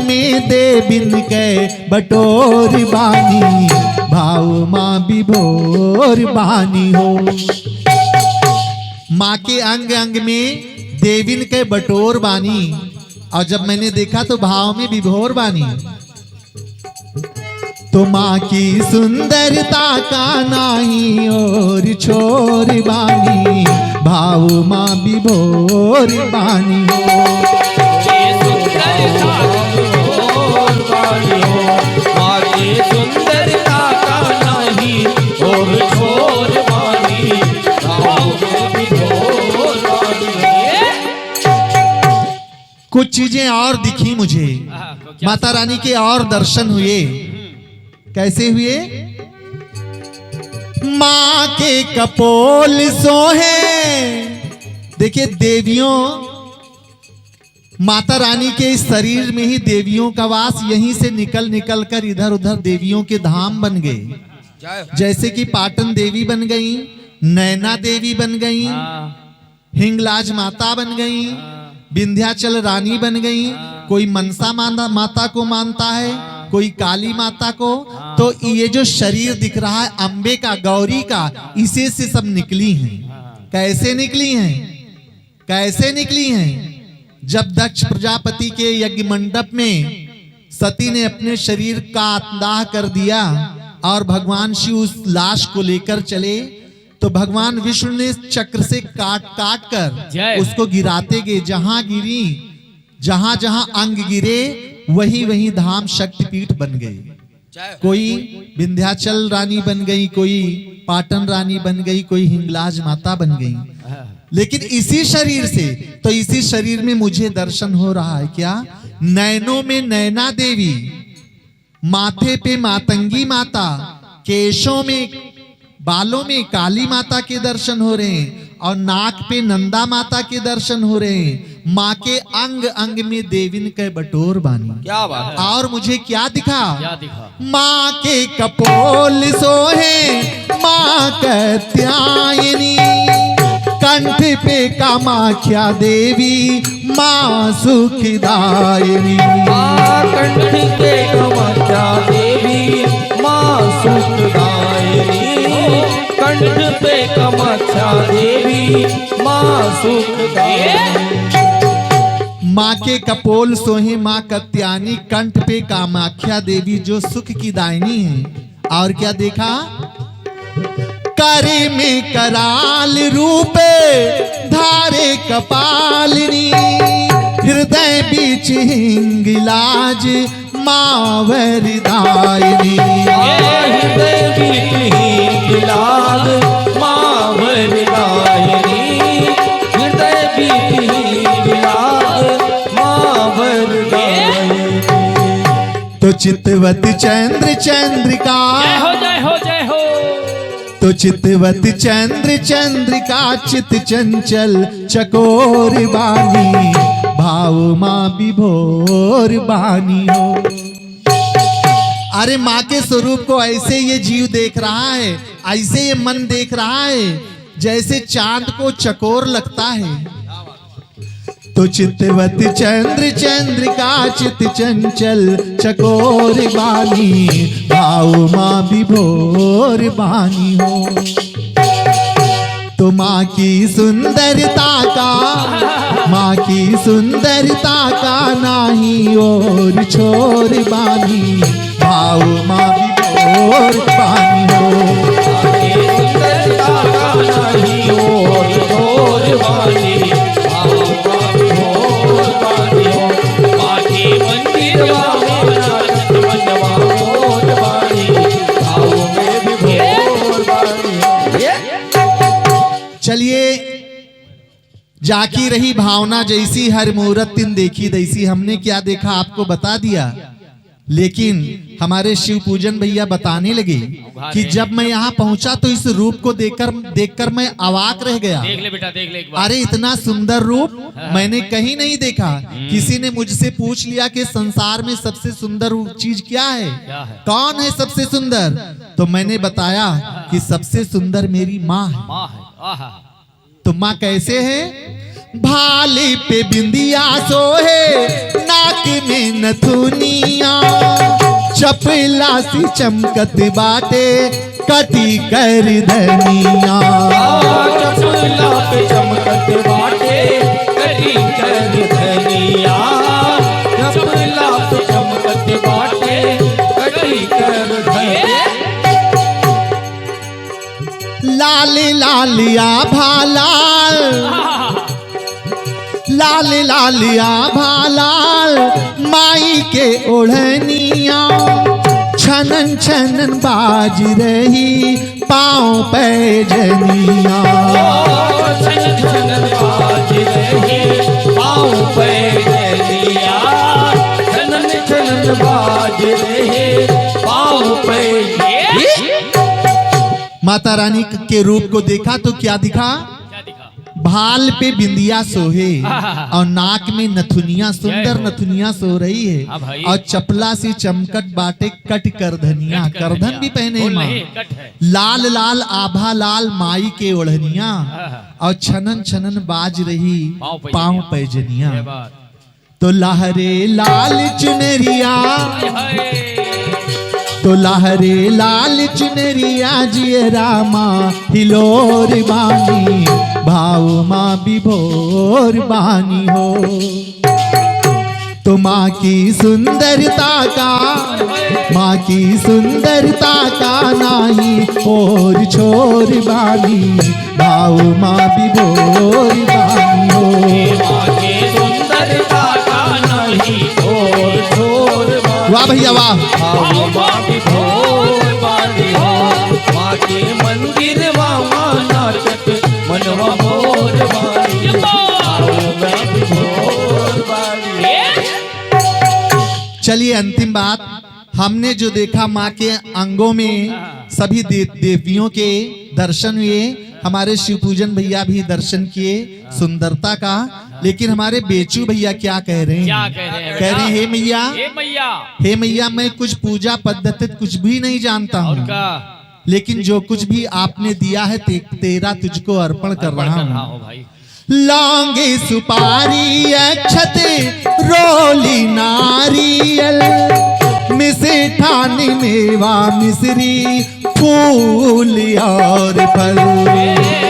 में देविन के बटोर बानी, भाव माँ विभोर बानी हो। माँ के अंग अंग में देविन के बटोर बानी, और जब मैंने देखा तो भाव में विभोर बानी। तो माँ की सुंदरता का नाही और छोर बानी, भाव माँ विभोर बानी हो। सुंदरता का नहीं और छोर बानी, कुछ चीजें और दिखी मुझे, माता रानी के और दर्शन हुए। कैसे हुए, माँ के कपोल सोहे। देखिए देवियों, माता रानी के इस शरीर में ही देवियों का वास, यहीं से निकल निकल कर इधर उधर देवियों के धाम बन गए। जैसे कि पाटन देवी बन गई, नैना देवी बन गई, हिंगलाज माता बन गई, विंध्याचल रानी बन गई। कोई मनसा माता को मानता है, कोई काली माता को। तो ये जो शरीर दिख रहा है अंबे का, गौरी का, इसे से सब निकली हैं। कैसे निकली हैं, कैसे निकली हैं? जब दक्ष प्रजापति के यज्ञ मंडप में सती ने अपने शरीर का दाह कर दिया और भगवान शिव उस लाश को लेकर चले, तो भगवान विष्णु ने चक्र से काट काट कर उसको गिराते गए। जहां गिरी, जहां जहां अंग गिरे, वही वही धाम शक्तिपीठ बन गई। कोई विंध्याचल रानी बन गई, कोई पाटन रानी बन गई, कोई हिंगलाज माता बन गई। लेकिन इसी शरीर से, तो इसी शरीर में मुझे दर्शन हो रहा है क्या? नैनों में नैना देवी, माथे पे मातंगी माता, केशों में, बालों में काली माता के दर्शन हो रहे हैं, और नाक पे नंदा माता के दर्शन हो रहे हैं। माँ के अंग अंग में देविन के बटोर बानी। क्या बात है। और मुझे क्या दिखा? क्या दिखा? माँ के कपोल सोहे माँ कत्यायनी, कंठ पे कामाख्या देवी माँ सुखदायिनी। कंठ पे कामाख्या देवी माँ सुखदायिनी, कंठ पे कामाख्या देवी माँ सुखदायिनी। माँ के कपोल सोहे माँ कत्यानी, कंठ पे कामाख्या देवी जो सुख की दायिनी है। और क्या देखा? करे में कराल रूपे धारे कपालिनी, हृदय बीच हिंगलाज माँ वरदायिनी। हृदय बीच हिंगलाज माँ वरदायिनी, हृदय बीच हिंगलाज माँ वरदायिनी। चितवत चंद्र चंद्रिका, जय हो जय हो जय हो। तो चितवत चंद्र चंद्रिका चित चंचल चकोर बानी, भाव माँ विभोर बानी हो। अरे माँ के स्वरूप को ऐसे ये जीव देख रहा है, ऐसे ये मन देख रहा है जैसे चांद को चकोर लगता है। तो चितवत चंद्र चंद्रिका चित चंचल चकोर बानी, भाव माँ विभोर बानी हो। तो माँ की सुंदरता का, माँ की सुंदरता का नाही और छोर बानी, भाव माँ विभोर बानी हो। चलिए, जाकी रही भावना जैसी हर मूरत तिन देखी दैसी। हमने क्या देखा आपको बता दिया, लेकिन हमारे शिव पूजन भैया बताने लगे कि जब मैं यहाँ पहुंचा तो इस रूप को देखकर मैं अवाक रह गया। देख ले बेटा, देख ले एक बार। अरे इतना सुंदर रूप मैंने कहीं नहीं देखा। किसी ने मुझसे पूछ लिया कि संसार में सबसे सुंदर चीज क्या है, कौन है सबसे सुंदर, तो मैंने बताया कि सबसे सुंदर मेरी माँ है। माँ है, आहा। तो माँ कैसे है? भाले पे बिंदिया सोहे, नाक में नथुनिया, चपला सी चमकत बाटे, कटी कर धनिया। चपला पे चमकत बाटे, कटी कर धनिया। चपला पे चमकत बाटे, कटी कर धनिया। लाल लालिया भालाल, लाल लालिया भालाल, माई के ओढ़निया, छनन छनन बाज रही पाँव पैजनिया। छनन छनन बाज रही पाँव पैजनिया। छनन छनन बाज रही पाँव पैजनिया। माता रानी के रूप को देखा तो क्या दिखा? भाल पे बिंदिया सोहे और नाक में नथुनिया, सुंदर नथुनिया सो रही है, और चपला सी चमकट बाटे, कट कर धनिया, करधन भी पहने माँ। लाल लाल आभा लाल माई के ओढ़निया, और छनन छनन बाज रही पाँव पैजनिया। तो लहरे लाल चुनरिया, तो लहरे लाल चुनरिया, जिए रामा हिलोर बानी, भाव माँ विभोर बानी हो। तो माँ की सुंदरता का, माँ की सुंदरता का नाही और छोर बानी, भाव माँ विभोर बानी हो। माँ की सुंदरता का नाही और छोर बानी। वाह भैया वाह। माँ विभोर बानी हो। माँ के मंदिर माँ नाचत मनवा मोर बानी, माँ विभोर बानी। चलिए अंतिम बात, हमने जो देखा माँ के अंगों में सभी देवियों के दर्शन हुए, हमारे शिव पूजन भैया भी दर्शन किए सुंदरता का। लेकिन हमारे बेचू भैया क्या कह रहे हैं? क्या कह रहे हैं? कह रहे हैं हे मैया, हे मैया, हे मैया, मैं कुछ पूजा पद्धति कुछ भी नहीं जानता हूँ, लेकिन जो कुछ भी आपने दिया है तेरा तुझको अर्पण कर रहा हूँ भाई। लौंगे सुपारी अक्षत रोली नारियल, मिष्ठान मेवा मिश्री फूल और फल।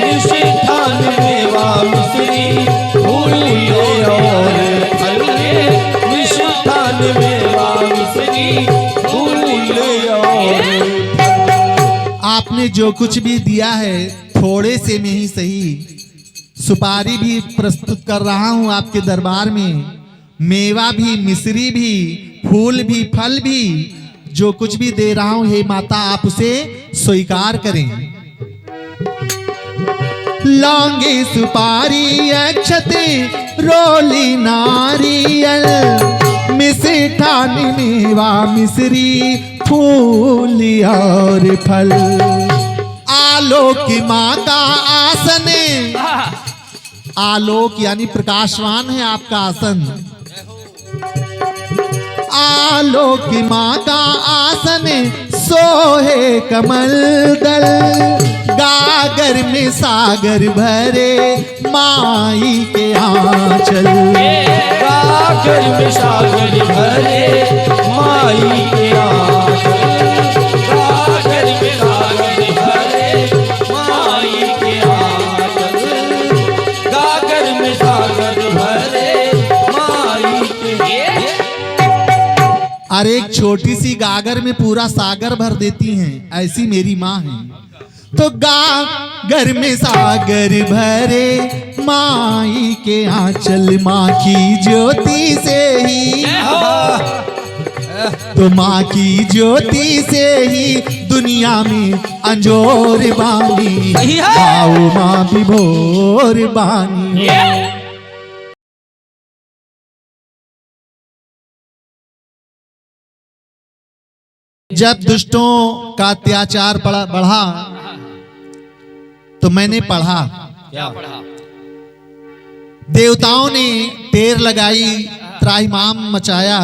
मिष्ठान मेवा मिश्री फूल और फल। मिष्ठान मेवा मिश्री फूल और फल। आपने जो कुछ भी दिया है थोड़े से में ही सही, सुपारी भी प्रस्तुत कर रहा हूं आपके दरबार में, मेवा भी, मिश्री भी, फूल भी, फल भी, जो कुछ भी दे रहा हूं हे माता आप उसे स्वीकार करें। लौंगे सुपारी अक्षत रोली नारियल, मिष्ठान मेवा मिश्री फूल और फल। आलोक माँ का आसन, आलोक यानी प्रकाशवान है आपका आसन। आलोक माँ का आसन सोहे कमल दल। गागर में सागर भरे माई के आंचल। गागर में सागर भरे माई के आंचल। गागर में सागर भरे माई के आंचल। गागर में सागर भरे माई के। और एक छोटी सी गागर में पूरा सागर भर देती हैं, ऐसी मेरी माँ है। तो गागर में सागर भरे माई के आंचल। माँ की ज्योति से ही, तो माँ की ज्योति से ही दुनिया में अंजोर बानी। गाओ माँ विभोर बानी। जब दुष्टों का अत्याचार बढ़ा तो मैंने पढ़ा, क्या पढ़ा? देवताओं ने टेर लगाई, त्राहिमाम मचाया,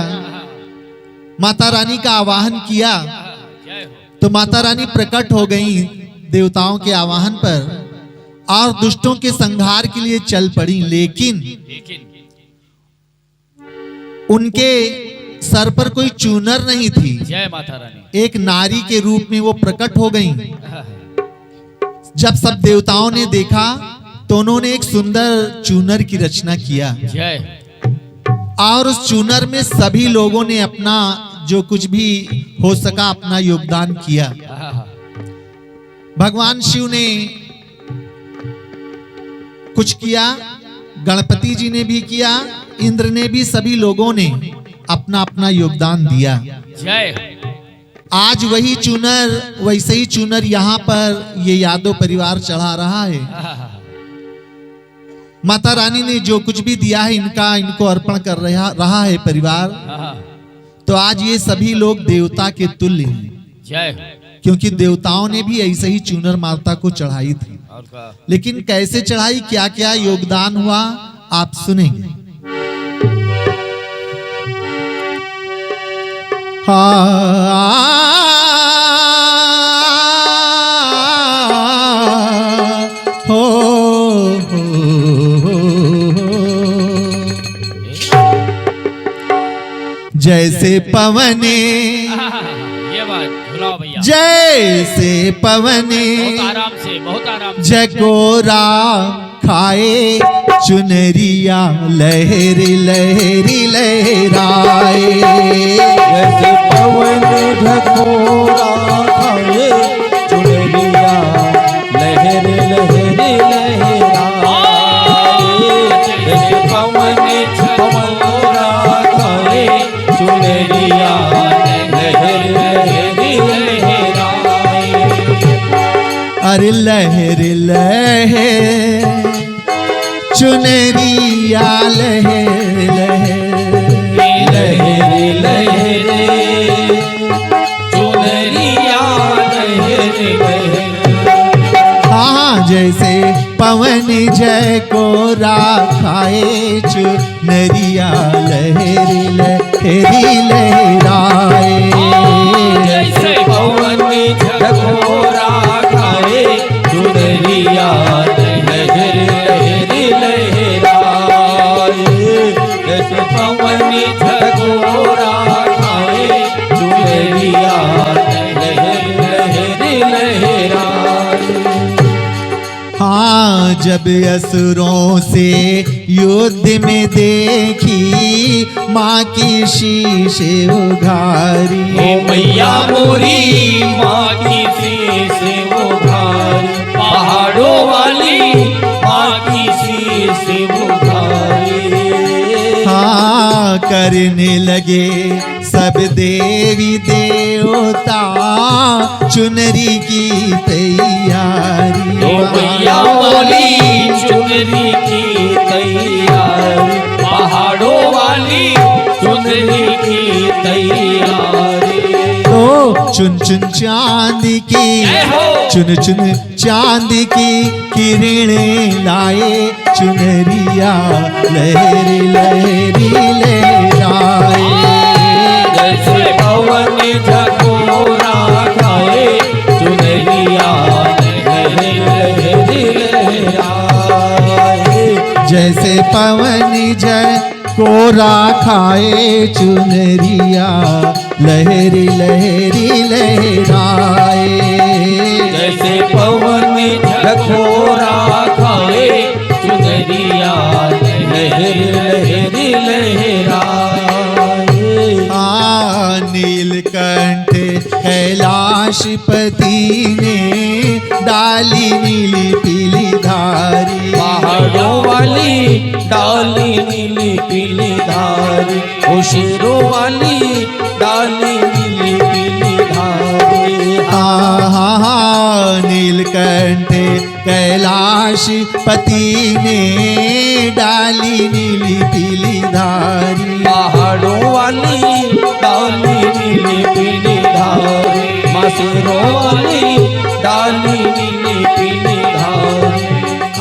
माता रानी का आवाहन किया। तो माता रानी प्रकट हो गई देवताओं के आवाहन पर और दुष्टों के संहार के लिए चल पड़ी। लेकिन उनके सर पर कोई चूनर नहीं थी। जय माता रानी। एक नारी के रूप में वो प्रकट हो गई। जब सब देवताओं ने देखा तो उन्होंने एक सुंदर चूनर की रचना किया। जय। और उस चूनर में सभी लोगों ने अपना जो कुछ भी हो सका अपना योगदान किया। भगवान शिव ने कुछ किया, गणपति जी ने भी किया, इंद्र ने भी, सभी लोगों ने अपना अपना योगदान दिया। जय। आज वही चूनर, वैसे ही चूनर यहाँ पर ये यादव परिवार चढ़ा रहा है। माता रानी ने जो कुछ भी दिया है इनको अर्पण कर रहा है परिवार। तो आज ये सभी लोग देवता के तुल्य हैं। जय। क्योंकि देवताओं ने भी ऐसे ही चूनर माता को चढ़ाई थी। लेकिन कैसे चढ़ाई, क्या क्या योगदान हुआ, आप सुनेंगे। जैसे पवने, ये बात भुलाओ भैया। जैसे पवने बहुत आराम से, बहुत आराम से। जगोरा खाए चुनरिया लहरी लहरी लहराए। जैसे पवन झकोरा खाए चुनरिया लहर लहर लहराए। जैसे पवन झकोरा खाए चुनरिया लहर लहर लहराए। अरे लहर लहर चुनरिया लहर लहर लहर लहर चुनरिया लहर लहर। हाँ, जैसे पवन जय को राखाए चुनरिया लहरी लहरी लहराए। जैसे पवन झकोरा खाए चुनरिया लहर लहरी लहराए। जैसे पवन झकोरा खाए चुनरिया लहर लहरी लहराए। हाँ, जब असुरों से युद्ध में देखी माँ की शीश उघारी। ओ मैया मोरी माँ की शीश उघारी। पहाड़ों वाली माँ की शीश उघारी। हाँ, करने लगे सब देवी देवता चुनरी की तैयारी। ओ मैया बोली चुनरी की तैयारी। पहाड़ों वाली चुनरी तैयारी। तो चुन चुन चांदी की, चुन चुन चांदी की किरणें लाए चुनरिया लहरी लहरी लहराए। जैसे पवन झकोरा खाए चुनरिया लहरी लहरी लहराए। जैसे पवन झकोरा खाए चुनरिया लहरी लहरी लहराए। जैसे पवन झकोरा खाए चुनरिया लहरी लहरी लहराए। नीलकंठ कैलाशपति ने डाली नीली पीली धारी। पहाड़ों वाली डाली नीली पीली धारी, शेरों वाली डाली नीली पीली धारी। नीलकंठ कैलाशपति ने डाली नीली पीली धारी। पहाड़ों वाली डाली नीली पीली धारी, शेरों वाली डाली नीली पीली धारी।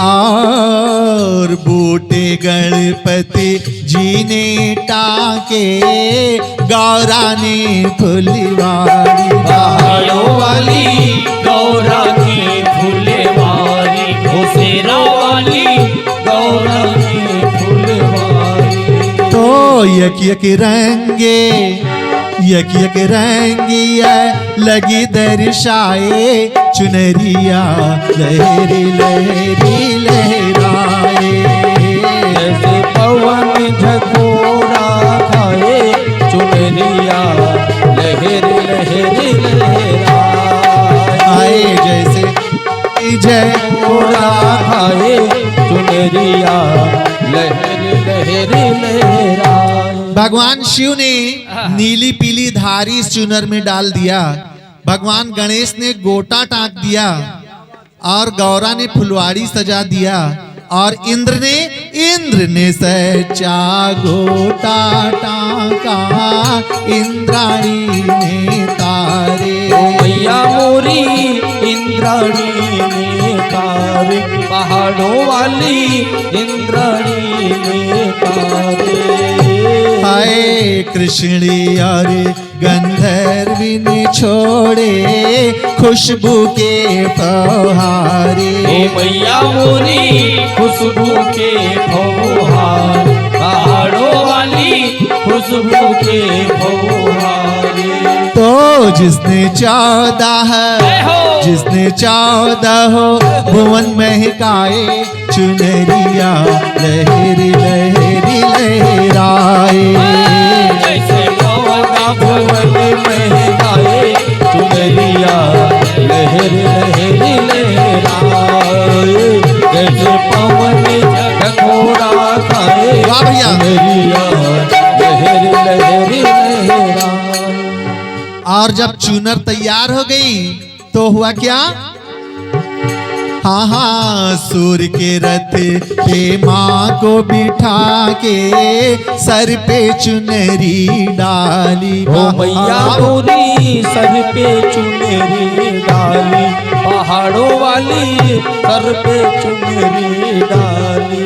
और बूटे गणपति जी ने टाके गौरा ने फुलवारी। पहाड़ों वाली गौरा की फुलवारी, शेरों वाली गौरा की फुलवारी। तो यक यक रंगे यक यक रंगिया लगी दर्शाए चुनरिया लहरी लहरी लहराए। जैसे पवन झकोरा खाए चुनरिया लहरी लहरी लहराए। जैसे जय झकोरा खाए चुनरिया लहरी लहरी लहराए। भगवान शिव ने नीली पीली धारी इस चुनर में डाल दिया। भगवान गणेश ने गोटा टांक दिया और गौरा ने फुलवाड़ी सजा दिया। और इंद्र ने सच्चा गोटा टांका, इंद्राणी ने तारे। ओ मैया मोरी इंद्राणी ने तारे, पहाड़ों वाली इंद्राणी ने तारे। हाय कृष्णी और गंधर्वी ने छोड़े खुशबू के फौहारे। ओ मैया मोरी खुशबू के फौहार, पहाड़ों वाली खुशबू के फौहारे। तो जिसने 14 भुवन महकाए चुनरिया लहरी लहरी लहराए। जैसे पवन भुवन महकाए चुनरिया लहरी लहरी लहराए। जैसे पवन झकोरा खाए वाह भैया। चुनरिया लहरी लहरी लहराए। और जब चुनर तैयार हो गई तो हुआ क्या? हाँ सूर्य के रथ पे माँ को बिठा के सर पे चुनरी डाली। ओ मैया मोरी सर पे चुनरी डाली, पहाड़ों वाली सर पे चुनरी डाली।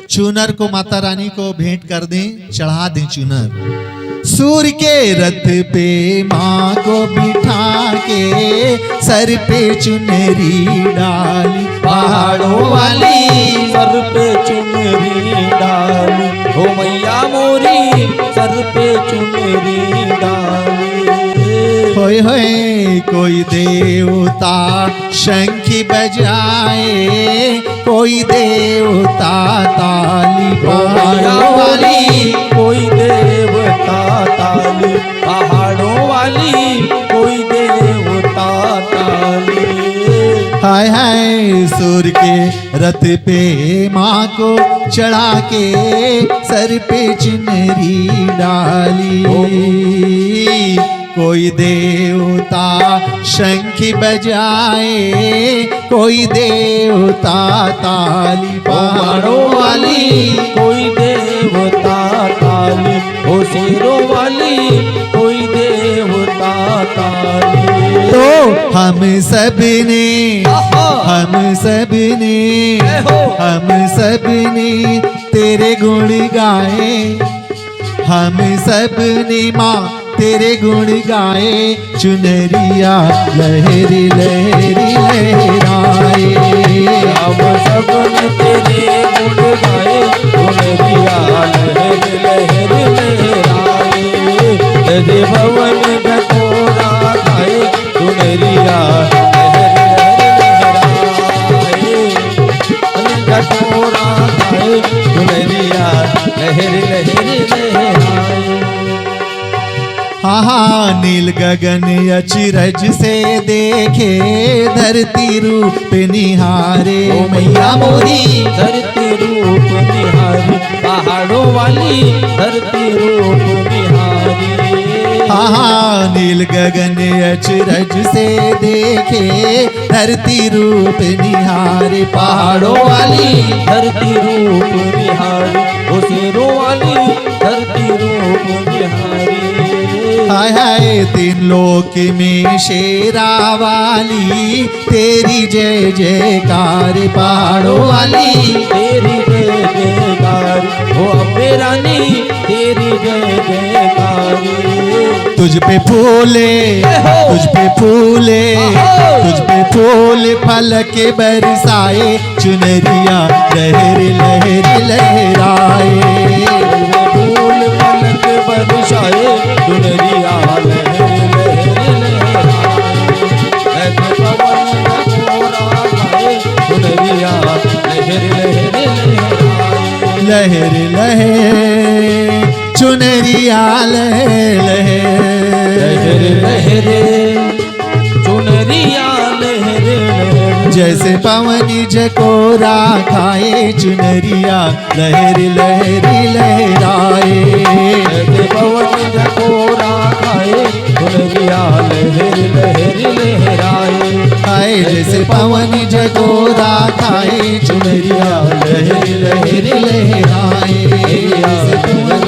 चुनर को माता रानी को भेंट कर दें, चढ़ा दें चुनर। सूर्य के रथ पे माँ को बिठा के सर पे चुनरी डाली। पहाड़ों वाली सर पे चुनरी डाली, ओ मैया मोरी सर पे चुनरी डाली। होय होय कोई देवता शंखी बजाए, कोई देवता ताली पहाड़ों वाली वाली। कोई देवता ताली, पहाड़ों वाली कोई देवता ताली। हाय हाय सूर्य के रथ पे माँ को चढ़ा के सर पे चुनरी डाली। कोई देवता शंखी बजाए, कोई देवता ताली पहाड़ों वाली कोई देवता ताली, हो शेरों वाली कोई देवता काली। तो हम सब ने तेरे गुण गाए, हम सब ने माँ तेरे गुण गाए, चुनरिया लहरी लहरी लहराए। हम सब ने तेरे गुण गाए, चुनरिया लहरी लहरी लहराए। यदि भवन ढकोरा गाए, चुनरिया ढकोरा गाए, चुनरिया लहरी लहरी लहराए। हाँ नील गगन अचरज से देखे, धरती रूप निहारे मैया मोरी। धरती रूप निहारी, पहाड़ों वाली धरती रूप निहारी। हाँ नील गगन अचरज से देखे, धरती रूप निहारे पहाड़ों वाली धरती रूप निहारी, ओ शेरों वाली धरती रूप निहारी। हाय हाय तीन लोक में शेरा वाली, तेरी जय जयकार पहाड़ों वाली। तेरी जय जयकार हो अम्बे रानी, तेरी जय जयकार। तुझ पे फूले, तुझ पे फूले, तुझ पे फूल फल के बरसाए, चुनरिया लहर लहर लहराए। फूल फल के बरसाए, चुनरिया लहर लहर लहराए। पवन ढकोरा गाए, चुनरिया लहर लहर लहराए। लहर लहर चुनरिया लहर लहर लहर, लहर चुनरिया लहर लहर। जैसे पवन झकोरा खाए, चुनरिया लहर लहर लहराए। जैसे पवन झकोरा खाए, चुनरिया लहर लहर लहराए। आए जैसे पवन झकोरा खाए, चुनरिया लहर लहर लहराए। जैसे पवन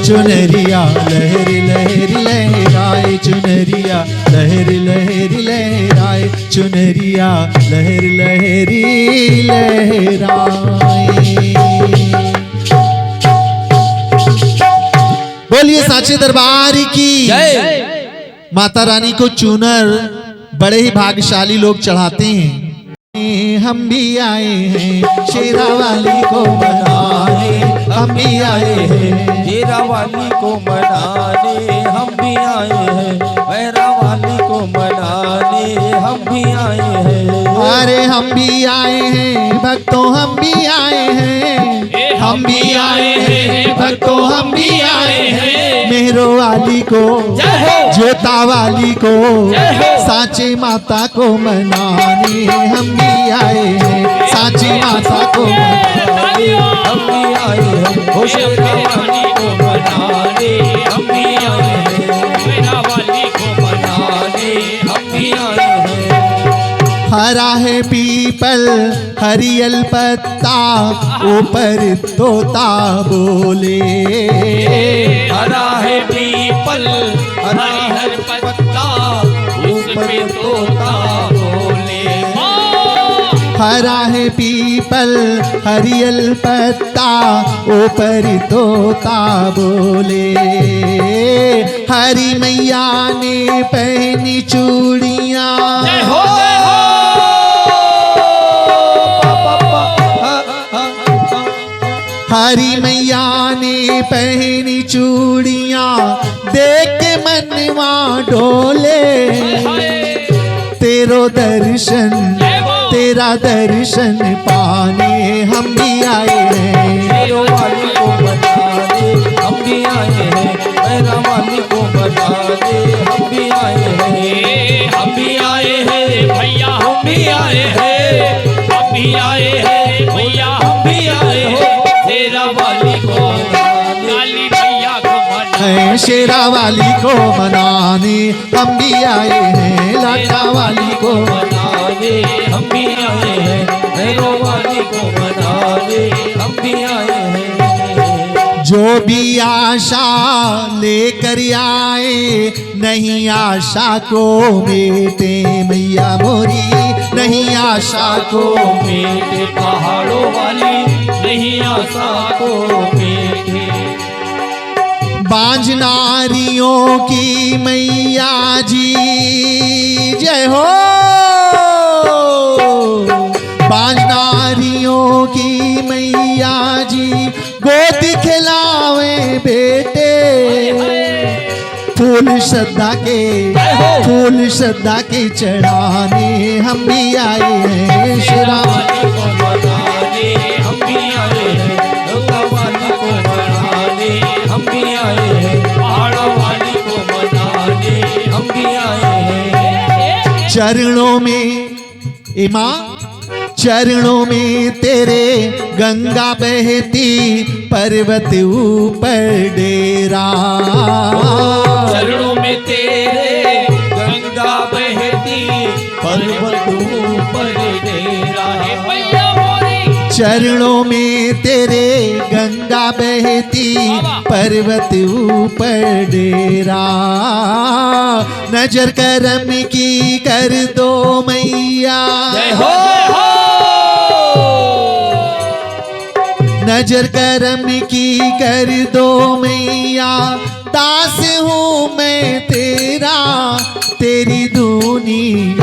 चुनरिया लहर लहर लहराए, चुनरिया लहर लहर लहराए, चुनरिया लहर लहरी लहराए। बोलिए साचे दरबार की जय। माता रानी को चूनर बड़े ही भाग्यशाली लोग चढ़ाते हैं। हम भी आए हैं शेरा वाली को मनाने, हम भी आए हैं शेरा वाली को मनाने, हम भी आए हैं भैरा वाली को मनाने, हम भी आए हैं। अरे हम भी आए हैं भक्तों, हम भी आए हैं, हम भी आए हैं भक्तों, हम भी आए हैं। मेहरो वाली को, जोता वाली को, साची माता को मनाने, हम भी आए हैं साची माता को मनाने। हम भी आए हैं हो शेरा वाली को मनाने, हम भी आए हैं भैरा वाली को मनाने, हम भी आए हैं। हरा है पीपल हरियल पत्ता, ऊपर तोता बोले। हरा है पीपल हरा है पत्ता, ऊपर तोता बोले। हरा है पीपल हरियल पत्ता, ऊपर तोता बोले। हरी मैया ने पहनी चूड़ियां, हरी मैया ने पहनी चूड़ियां, देख के मनवा डोले। तेरो दर्शन, तेरा दर्शन पाने हम भी आए हैं। शेरों वाली को मनाने, हम भी आए हैं भैरा वाली को मनाने, हम भी आए हैं। हम भी आए हैं भैया, हम भी आए हैं, हम भी आए हैं भैया, हम भी आए हैं शेरा वाली को काली भैया को मनाने। शेरा वाली को मनाने हम भी आए हैं, लाटा वाली को मनाने, हम भी आए हैं भैरव वाली को मनाने, हम भी आए हैं। जो भी आशा लेकर आए नहीं आशा को मेटे मैया मोरी, नहीं आशा को मेरे पहाड़ों वाली नहीं आशा को मेरे। बांझ नारियों की मैया जी जय हो, बांझ नारियों की मैया जी गोद खिलावे बेटे, फूल श्रद्धा के, फूल श्रद्धा के चढ़ाने हम भी आए हैं श्री वाली को मनाने हम भी आए हैं, लोका वाली को मनाने हम भी आए हैं, पहाड़ों वाली को मनाने हम भी आए हैं। चरणों में ए माँ, चरणों में तेरे गंगा बहती पर्वत ऊपर डेरा, चरणों में तेरे गंगा बहती पर्वत ऊपर डेरा है मैया मोरी। चरणों में तेरे गंगा बहती पर्वत ऊपर डेरा, नजर करम की कर दो मैया, जय हो नजर करम की कर दो मैया, दास हूँ मैं तेरा, तेरी दूनी,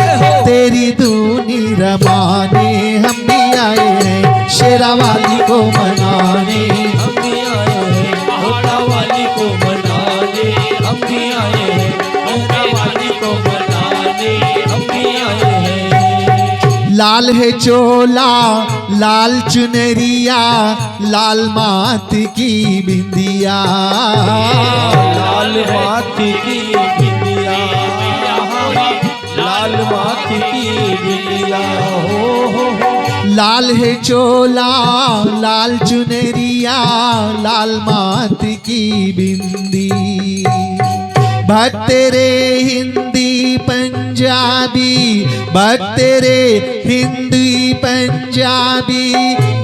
तेरी दूनी रमाने हम भी आए हैं शेरा वाली को मनाने, हम भी आए हैं, पहाड़ा वाली को मनाने हम भी आए हैं, गंगा वाली को मनाने हम भी आए हैं। लाल है चोला लाल चुनरिया, लाल मात की बिंदिया, लाल माथी की बिंदिया, लाल माथी की बिंदिया हो। लाल है चोला लाल चुनरिया, लाल मात की बिंदी, भक्त रे हिंदी पंजाबी, भक्त रे हिंदी पंजाबी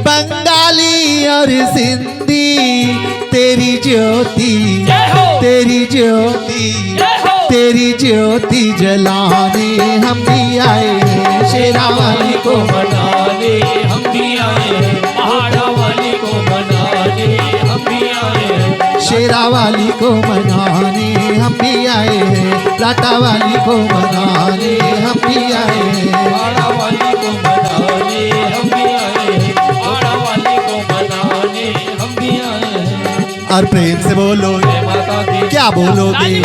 बंगाली और सिंधी, तेरी ज्योति, तेरी ज्योति, तेरी ज्योति जलाने हम भी आए हैं शेरा वाली को मनाने हम भी आए हैं, पहाड़ा वाली को मनाने हम भी आए हैं, शेरा वाली को मनाने हम भी आए हैं, लाटा वाली को मनाने हम भी आए हैं, पहाड़ा वाली को मनाने हम भी आए हैं, पहाड़ा वाली को मनाने हम भी आए हैं। और प्रेम से बोलो जय माता दी, क्या बोलोगे,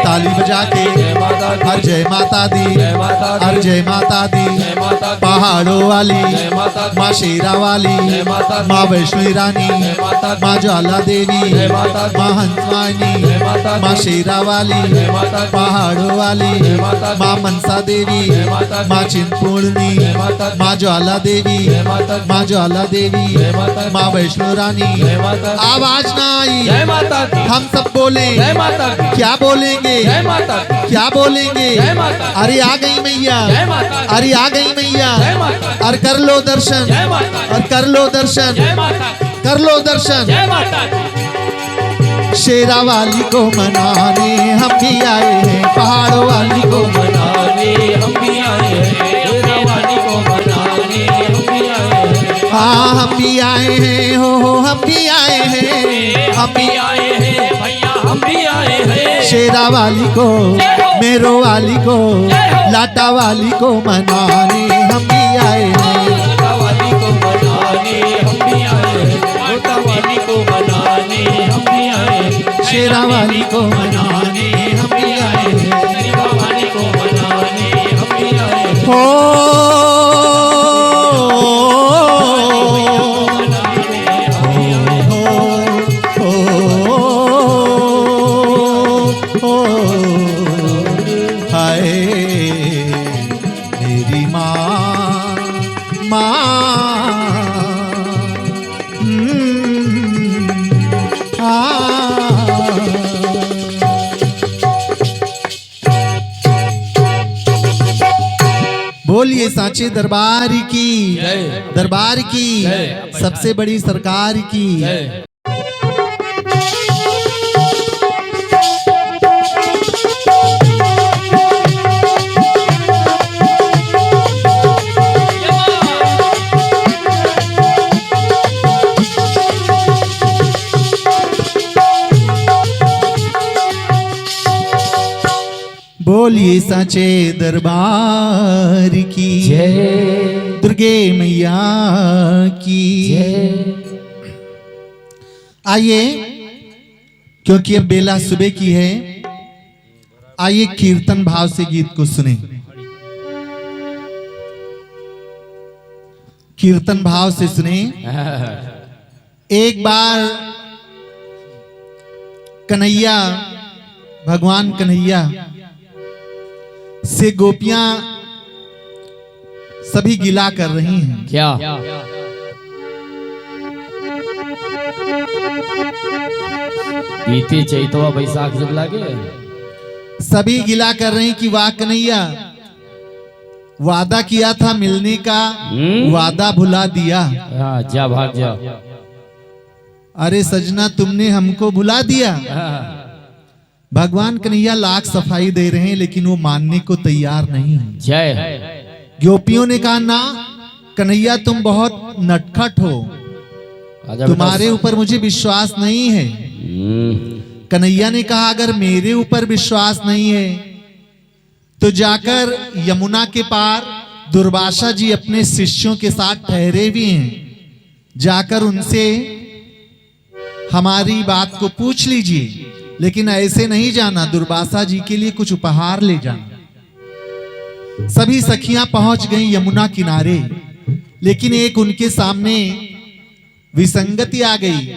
ताली बजा के जय माता दी, हर जय माता दी, जय माता दी, हर जय माता दी, जय माता दी, पहाड़ों वाली जय माता दी, माँ शेरा वाली, जय माता दी, माँ वैष्णो रानी, जय माता दी, माँ ज्वाला देवी, जय माता दी, माँ हंसवानी, जय माता दी, माँ शेरा वाली, जय माता दी, पहाड़ों वाली, जय माता दी, माँ मनसा देवी, जय माता दी, माँ चिंतपूर्णी, जय माता दी, माँ ज्वाला देवी, जय माता दी, माँ ज्वाला देवी, जय माता दी, माँ वैष्णो रानी, जय माता दी, आवाज ना आई, जय माता दी, हम सब बोले जय माता दी, क्या बोलेंगे, जय माता दी, क्या बोलेंगे, जय माता दी, अरे आ गई मैया, जय माता दी, अरे आ गई मैया, जय माता दी, और कर लो दर्शन, जय माता दी, और कर लो दर्शन, जय माता दी, कर लो दर्शन, जय माता दी। शेरा वाली को मनाने हम भी आए हैं, पहाड़ों वाली को मनाने हम भी आए हैं, शेरा वाली को मनाने हम भी आए हैं, हाँ हम भी आए हैं, हो हम भी आए हैं, हम भी आए हैं भैया हम भी आए हैं, शेरा वाली को, मेरो वाली को, लाटा वाली को मनाने हम भी आए हैं, गोटा वाली को मनाने हम भी आए हैं, गोटा वाली को मनाने हम भी आए हैं, शेरा वाली को मनाने हम भी आए हैं, शेरा वाली को मनाने हम भी आए हैं, हो हाय मेरी माँ, बोलिए सांचे दरबार की, जय। दरबार की, जय। सबसे बड़ी सरकार की। जय। बोलिए साचे दरबार की जय दुर्गे मैया की। आइए, क्योंकि अब बेला सुबह की है, आइए कीर्तन भाव से गीत को सुने। कीर्तन भाव से सुने। एक बार कन्हैया, भगवान कन्हैया से गोपियां सभी गिला कर रही हैं। क्या बीते चैतवा बैसाख जब लागे सभी गिला कर रही कि वाह कन्हैया, वादा किया था मिलने का, वादा भुला दिया। हाँ, जा भाग जा। अरे सजना, तुमने हमको भुला दिया। भगवान कन्हैया लाख सफाई दे रहे हैं, लेकिन वो मानने को तैयार नहीं है। जय। गोपियों ने कहा ना कन्हैया, तुम बहुत नटखट हो, तुम्हारे ऊपर मुझे विश्वास नहीं है। कन्हैया ने कहा अगर मेरे ऊपर विश्वास नहीं है तो जाकर यमुना के पार दुर्वासा जी अपने शिष्यों के साथ ठहरे भी हैं, जाकर उनसे हमारी बात को पूछ लीजिए, लेकिन ऐसे नहीं जाना, दुर्वासा जी के लिए कुछ उपहार ले जाना। सभी सखियां पहुंच गईं यमुना किनारे, लेकिन एक उनके सामने विसंगति आ गई।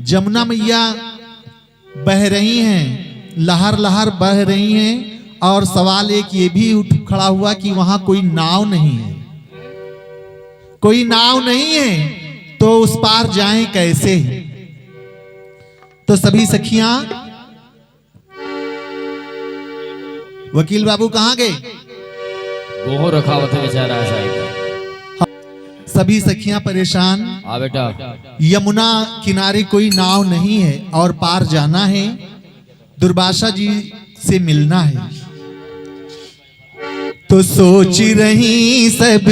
जमुना मैया बह रही हैं, लहर लहर बह रही हैं, और सवाल एक ये भी उठ खड़ा हुआ कि वहां कोई नाव नहीं है। कोई नाव नहीं है तो उस पार जाएं कैसे? तो सभी सखियां, वकील बाबू कहां गए? वो रखावत है बेचारा साहिब। सभी सखियां परेशान। आ बेटा, यमुना किनारे कोई नाव नहीं है और पार जाना है, दुर्वासा जी से मिलना है। तो सोच रही सब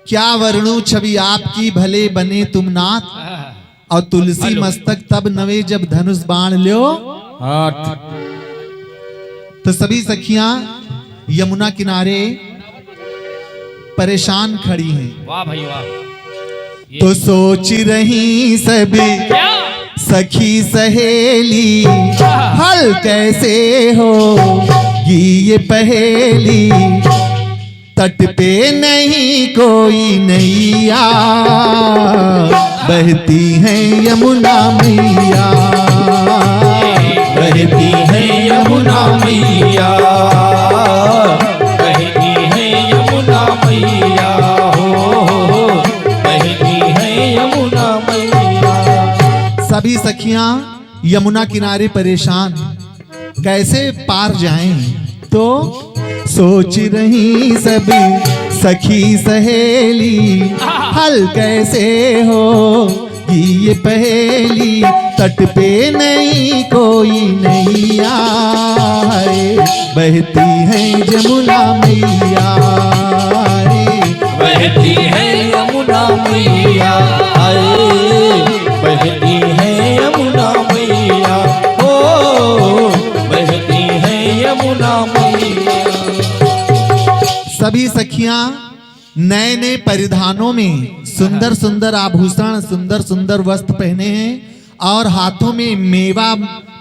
क्या वर्णु छवि आपकी, भले बने तुम नाथ, और तुलसी मस्तक तब नवे जब धनुष बाण ल्यो। तो सभी सखियां यमुना किनारे परेशान खड़ी हैं। वाह भाई वाह। तो सोच रही सब सखी सहेली, हल कैसे हो ये पहेली, तट पे नहीं कोई नैया, बहती है यमुना मैया, बहती है यमुना मैया, बहती है यमुना मैया, हो बहती है यमुना मैया। सभी सखियां यमुना किनारे परेशान, कैसे पार जाएं? तो सोच रही सभी सखी सहेली, हल कैसे हो ये पहेली, तट पे नहीं कोई नैया, बहती है यमुना मैया, बहती है यमुना मैया, बहती है यमुना मैया, ओ बहती है यमुना मैया। सभी सखियां नए नए परिधानों में सुंदर सुंदर आभूषण, सुंदर सुंदर वस्त्र पहने हैं, और हाथों में मेवा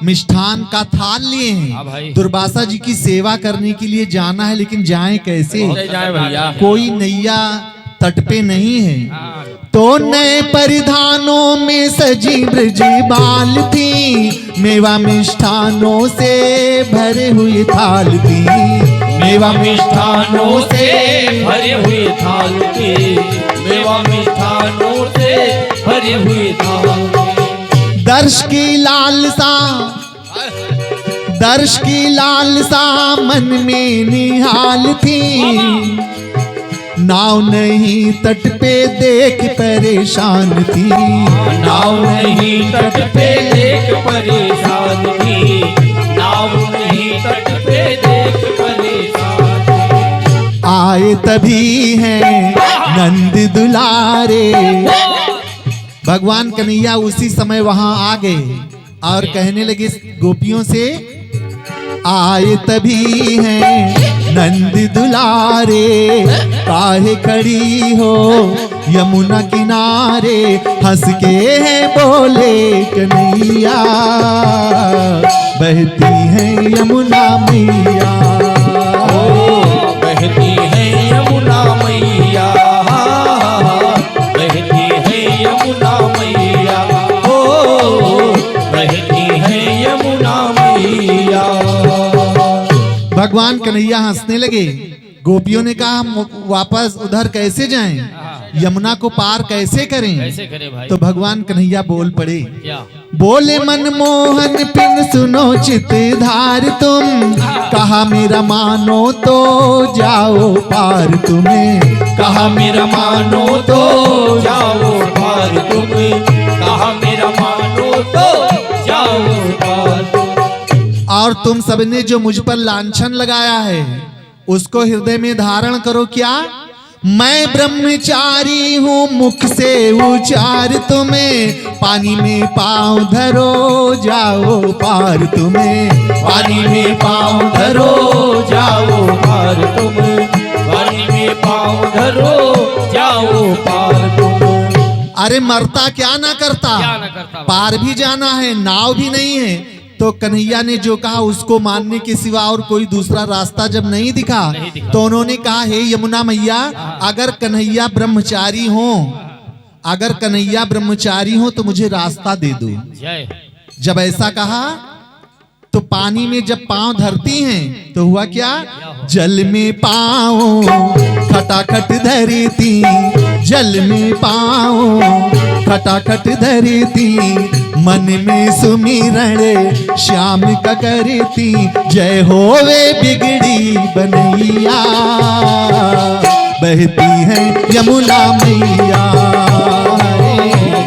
मिष्ठान का थाल लिए हैं। दुर्वासा जी की सेवा करने के लिए जाना है, लेकिन जाएं कैसे? कोई नैया तट पे नहीं है। तो नए परिधानों में सजी ब्रज बाल थी, मेवा मिष्ठानों से भरे हुए थाल थी, मेवा मिष्ठानों से भरे हुए थाल के, मेवा मिष्ठानों से भरे हुए थाल के। दर्श की लालसा, दर्श की लालसा मन में निहाल थी, नाव नहीं तट पे देख परेशान थी, नाव नहीं तट पे देख परेशान थी, नाव नहीं तट पे देख परेशान थी। आए तभी हैं नंद दुलारे, भगवान कन्हैया उसी समय वहां आ गए और कहने लगे गोपियों से आए तभी हैं नंद दुलारे, काहे खड़ी हो यमुना किनारे, हंस के हैं बोले कन्हैया, बहती है यमुना मैया। बहती है यमुना मैया, बहती है यमुना मैया, ओ बहती है यमुना मैया। भगवान कन्हैया हंसने लगे। गोपियों ने कहा हम वापस उधर कैसे जाएं, यमुना को पार कैसे करें? कैसे करे भाई? तो भगवान कन्हैया बोल पड़े, क्या? बोले मनमोहन पिन सुनो चित धार तुम, कहा मेरा मानो तो जाओ पार तुम्हें, कहा मेरा मानो तो जाओ पार तुम्हें, कहा मेरा मानो तो जाओ पार तुम्हें। और तुम सबने जो मुझ पर लांछन लगाया है उसको हृदय में धारण करो। क्या? मैं ब्रह्मचारी हूँ मुख से उचार तुम्हें, पानी में पाँव धरो जाओ पार तुम्हें, पानी में पाँव धरो जाओ पार तुम्हें, पानी में पाँव धरो जाओ पार तुम्हें। अरे मरता क्या ना करता, क्या ना करता? पार भी जाना है, नाव भी नहीं है। तो कन्हैया ने जो कहा उसको मानने के सिवा और कोई दूसरा रास्ता जब नहीं दिखा, तो उन्होंने कहा हे यमुना मैया, अगर कन्हैया ब्रह्मचारी हो, अगर कन्हैया ब्रह्मचारी हो तो मुझे रास्ता दे दो। जय। जब ऐसा कहा तो पानी में जब पांव धरती हैं तो हुआ क्या? जल में पांव खटाखट धरती, जल में पांव खटाखट धरती, मन में सुमिरण श्याम का करती, जय होवे बिगड़ी बनैया, बहती है यमुना मैया,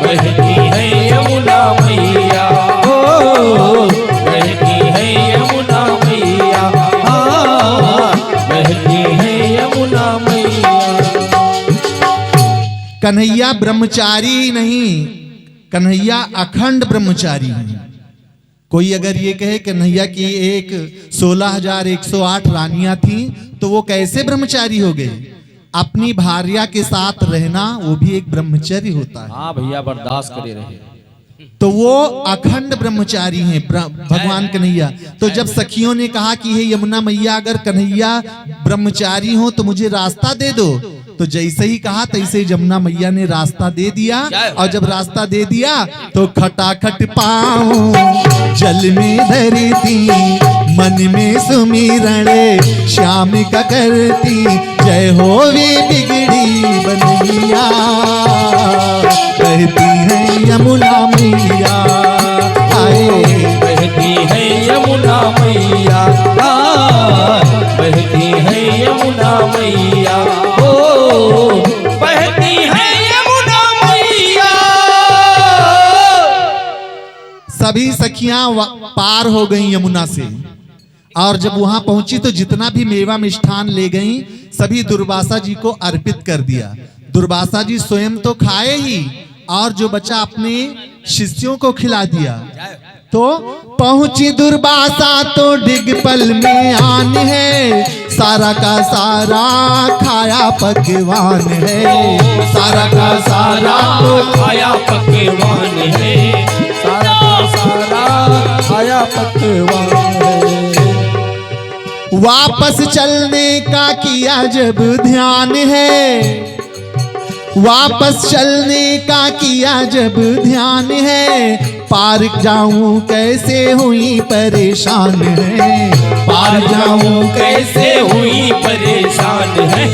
बहती है यमुना मैया, ओ बहती है यमुना मैया, हाँ बहती है यमुना मैया। कन्हैया ब्रह्मचारी नहीं, कन्हैया अखंड ब्रह्मचारी है। कोई अगर ये कहे कन्हैया की एक 16,108 रानियां थी तो वो कैसे ब्रह्मचारी हो गए? अपनी भार्या के साथ रहना वो भी एक ब्रह्मचर्य होता है। हाँ भैया बर्दाश्त करे रहे। तो वो अखंड ब्रह्मचारी हैं भगवान कन्हैया। तो जब सखियों ने कहा कि हे यमुना मैया, अगर कन्हैया ब्रह्मचारी हो तो मुझे रास्ता दे दो, तो जैसे ही कहा तैसे ही यमुना मैया ने रास्ता दे दिया। और जब रास्ता दे दिया तो खटाखट पाँव जल में धरती, मन में सुमिरण श्याम का करती, जय होवे बिगड़ी बनैया, कहती है यमुना मैया, आए बहती है यमुना मैया, बहती है यमुना मैया, ओ बहती है यमुना मैया। सभी सखियां पार हो गईं यमुना से, और जब वहां पहुंची तो जितना भी मेवा मिष्ठान ले गईं सभी दुर्वासा जी को अर्पित कर दिया। दुर्वासा जी स्वयं तो खाए ही, और जो बचा अपने शिष्यों को खिला दिया। तो पहुंची दुर्वासा तो डिगपल में आन है, सारा का सारा खाया पकवान है, सारा का सारा तो खाया पकवान है, सारा का सारा खाया पकवान है। वापस चलने का किया जब ध्यान है, वापस चलने का किया जब ध्यान है, पार जाऊं कैसे हुई परेशान है, पार जाऊं कैसे हुई परेशान है,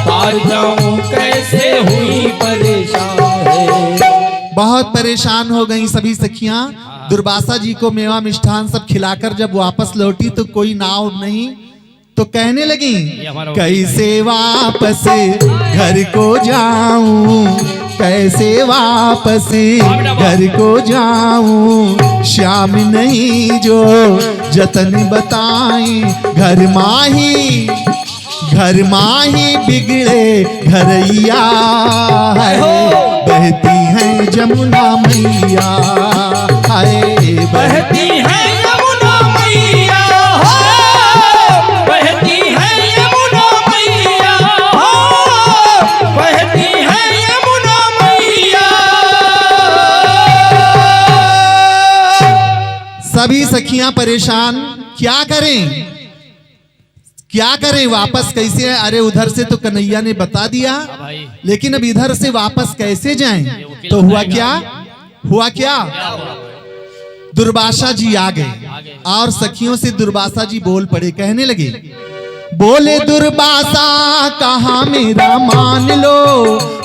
पार जाऊं कैसे हुई परेशान है। बहुत परेशान हो गई सभी सखियां। दुर्वासा जी को मेवा मिष्ठान सब खिलाकर जब वापस लौटी तो कोई नाव नहीं, तो कहने लगी कैसे वापस घर को जाऊं, कैसे वापस घर को जाऊं, श्याम नहीं जो जतन बताई, घर माही बिगड़े घरैया है, बहती है यमुना मैया, हाय बहती है यमुना मैया, सखियां परेशान, क्या करें क्या करें, वापस कैसे? अरे उधर से तो कन्हैया ने बता दिया, लेकिन अब इधर से वापस कैसे जाएं? तो हुआ क्या दुर्वासा जी आ गए और सखियों से दुर्वासा जी बोल पड़े, कहने लगे, बोले दुर्वासा कहा मेरा मान लो,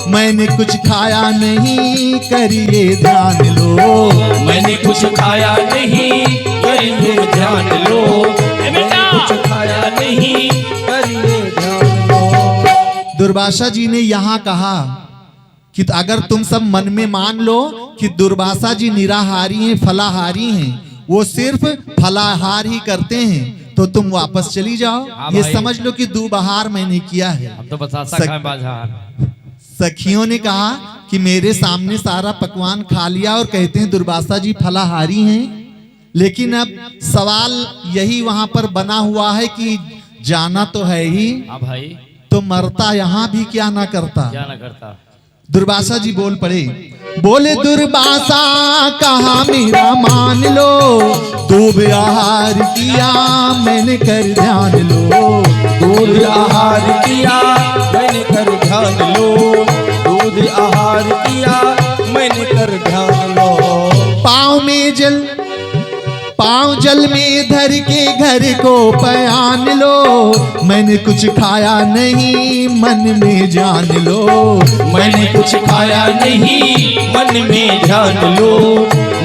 मैंने कुछ खाया नहीं करिए ध्यान लो, मैंने कुछ खाया नहीं करिए ध्यान लो, मैंने कुछ खाया नहीं करिए ध्यान लो। दुर्वासा जी ने यहाँ कहा कि अगर तुम सब मन में मान लो कि दुर्वासा जी निराहारी हैं, फलाहारी हैं, वो सिर्फ फलाहार ही करते हैं, तो तुम वापस चली जाओ। ये समझ लो कि दुबाहार मैंने किया है। हम तो बता सखियों ने कहा कि मेरे सामने सारा पकवान खा लिया और कहते हैं दुर्वासा जी फलाहारी हैं, लेकिन अब सवाल यही वहां पर बना हुआ है कि जाना तो है ही, भाई तो मरता यहाँ भी क्या ना करता। दुर्वासा जी बोल पड़े, बोले दुर्वासा कहा मेरा मान लो, दूब आहार किया मैंने कर ध्यान लो, दूध आहार किया मैंने कर ध्यान लो, दूध आहार किया मैंने कर ध्यान लो। पाँव जल में धर के घर को पयान लो, मैंने कुछ खाया नहीं मन में जान लो, मैंने कुछ खाया नहीं मन में ध्यान लो,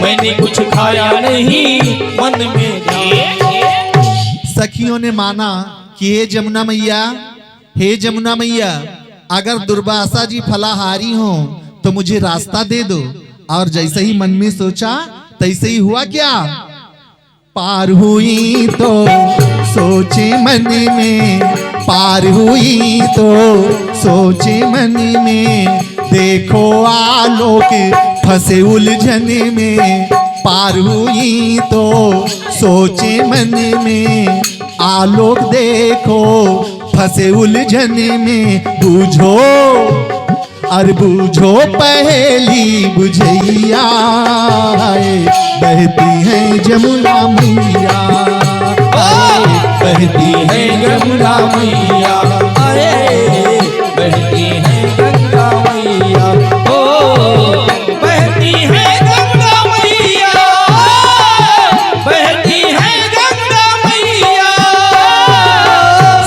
मैंने कुछ खाया नहीं मन में ध्यान लो। सखियों ने माना कि हे जमुना मैया, अगर दुर्वासा जी फलाहारी हो तो मुझे रास्ता दे दो। और जैसे ही मन में सोचा तैसे ही हुआ, क्या पार हुई तो सोचे मन में, पार हुई तो सोचे मन में, देखो आलोक फंसे उलझन में, पार हुई तो सोचे मन में, आलोक देखो फंसे उलझन में, बूझो अरे बूझो पहेली बुझैया, बहती है जमुना मैया, बहती है गंगा मैया, बहती है गंगा मैया, ओ बहती है गंगा मैया, बहती है गंगा मैया।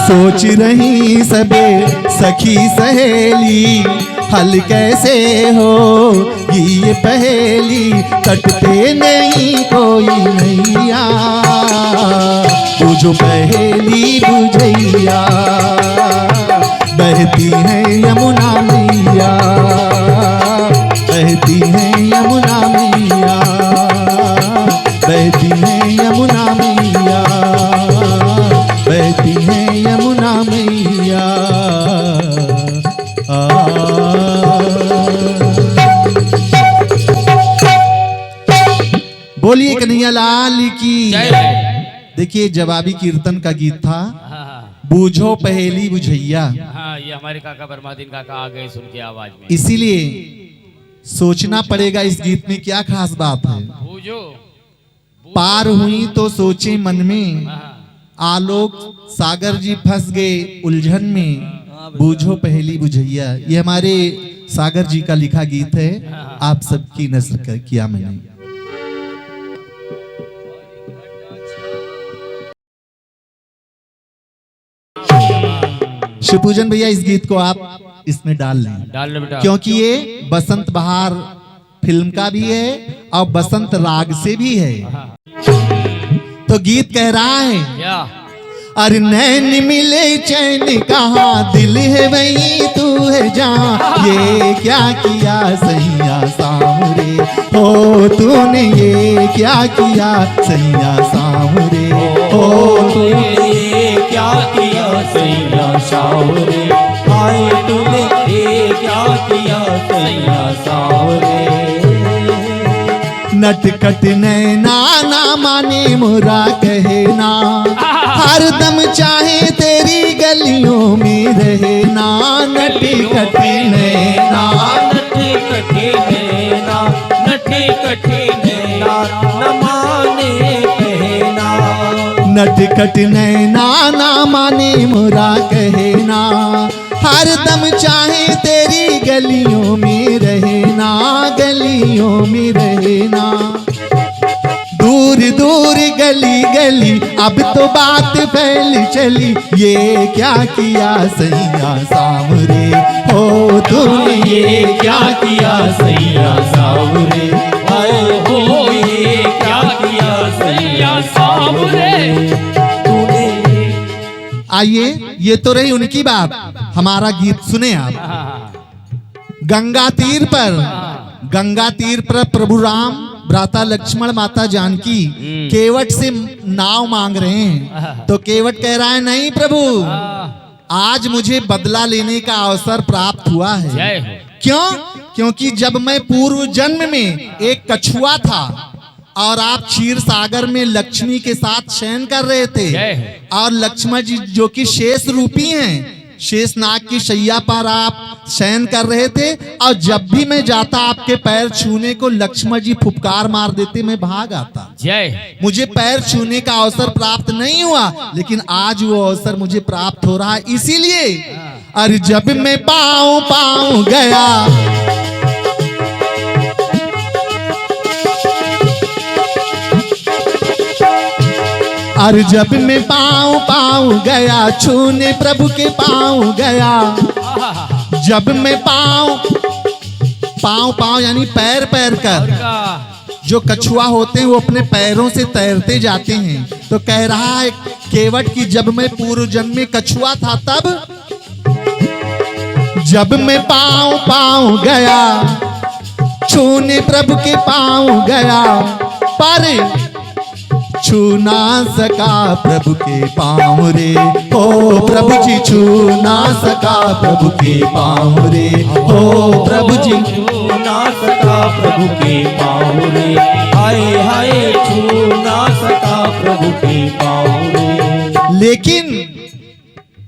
सोच रही सबे सखी सहेली, हल कैसे हो ये पहेली, कटते नहीं कोई नैया, बुझो पहेली बुझैया, बहती है यमुना मैया, बहती है यमुना मैया, बहती है यमुना मैया, बहती है यमुना मैया। बोलिए कन्हैया लाल की। देखिए जवाबी कीर्तन का गीत था, बूझो पहेली बुझैया। ये हमारे काका बर्मादीन काका आ गए सुन के आवाज में, इसीलिए सोचना पड़ेगा इस गीत में क्या खास बात है। पार हुई तो सोचे मन में, आलोक सागर जी फंस गए उलझन में, बूझो पहेली बुझैया। ये हमारे सागर जी का लिखा गीत है, आप सबकी नस्ल किया मैंने। शिवपूजन भैया इस गीत को आप इसमें डाल लें, क्योंकि ये बसंत बहार फिल्म का भी है और बसंत राग से भी है। तो गीत कह रहा है, अरे नैन मिले चैन कहाँ, दिल है वही तू है जहाँ, ये क्या किया सैया सावरे, ओ तूने ये क्या किया सैया सावरे, ओ तूने ये क्या किया सैया सावरे, आए तूने ये क्या किया सैया सावरे। नटखट नैना ना माने मोरा कहना, हर दम चाहे तेरी गलियों में रहना, नटखट नैना, नटखट नैना, नटखट नैना, न माने कहना, नटखट नैना ना माने मुरा कहना, हर दम चाहे तेरी गलियों में रहना, गलियों में रहना। दूर दूर गली गली अब तो बात फैल चली, ये क्या किया सैया सावरे, हो तूने ये क्या किया सैया सावरे, हो ये क्या किया सैया सावरे तूने। आइए, ये तो रही उनकी बात, हमारा गीत सुने आप। गंगा तीर पर प्रभु राम, भ्राता लक्ष्मण, माता जानकी केवट से नाव मांग रहे हैं। तो केवट कह रहा है, नहीं प्रभु, आज मुझे बदला लेने का अवसर प्राप्त हुआ है। क्यों? क्योंकि जब मैं पूर्व जन्म में एक कछुआ था और आप क्षीर सागर में लक्ष्मी के साथ शयन कर रहे थे, और लक्ष्मण जी जो कि शेष रूपी हैं, शेषनाग की शैया पर आप शयन कर रहे थे, और जब भी मैं जाता आपके पैर छूने को, लक्ष्मण जी फुफकार मार देते, मैं भाग आता। मुझे पैर छूने का अवसर प्राप्त नहीं हुआ, लेकिन आज वो अवसर मुझे प्राप्त हो रहा है। इसीलिए अरे जब मैं पाऊं गया, और जब मैं पाऊं गया, छूने प्रभु के पाऊं गया, जब मैं पाऊं यानी पैर कर, जो कछुआ होते हैं वो अपने पैरों से तैरते जाते हैं। तो कह रहा है केवट कि जब मैं पूर्व जन्म में कछुआ था, तब जब मैं पाऊं गया, छूने प्रभु के पाऊं गया, पर छू ना सका प्रभु के पाँव रे, ओ प्रभु जी छू ना सका प्रभु के पाँव रे, ओ प्रभु जी छू ना सका प्रभु के पाँव रे, हाय हाय छू ना सका प्रभु के पाँव रे। लेकिन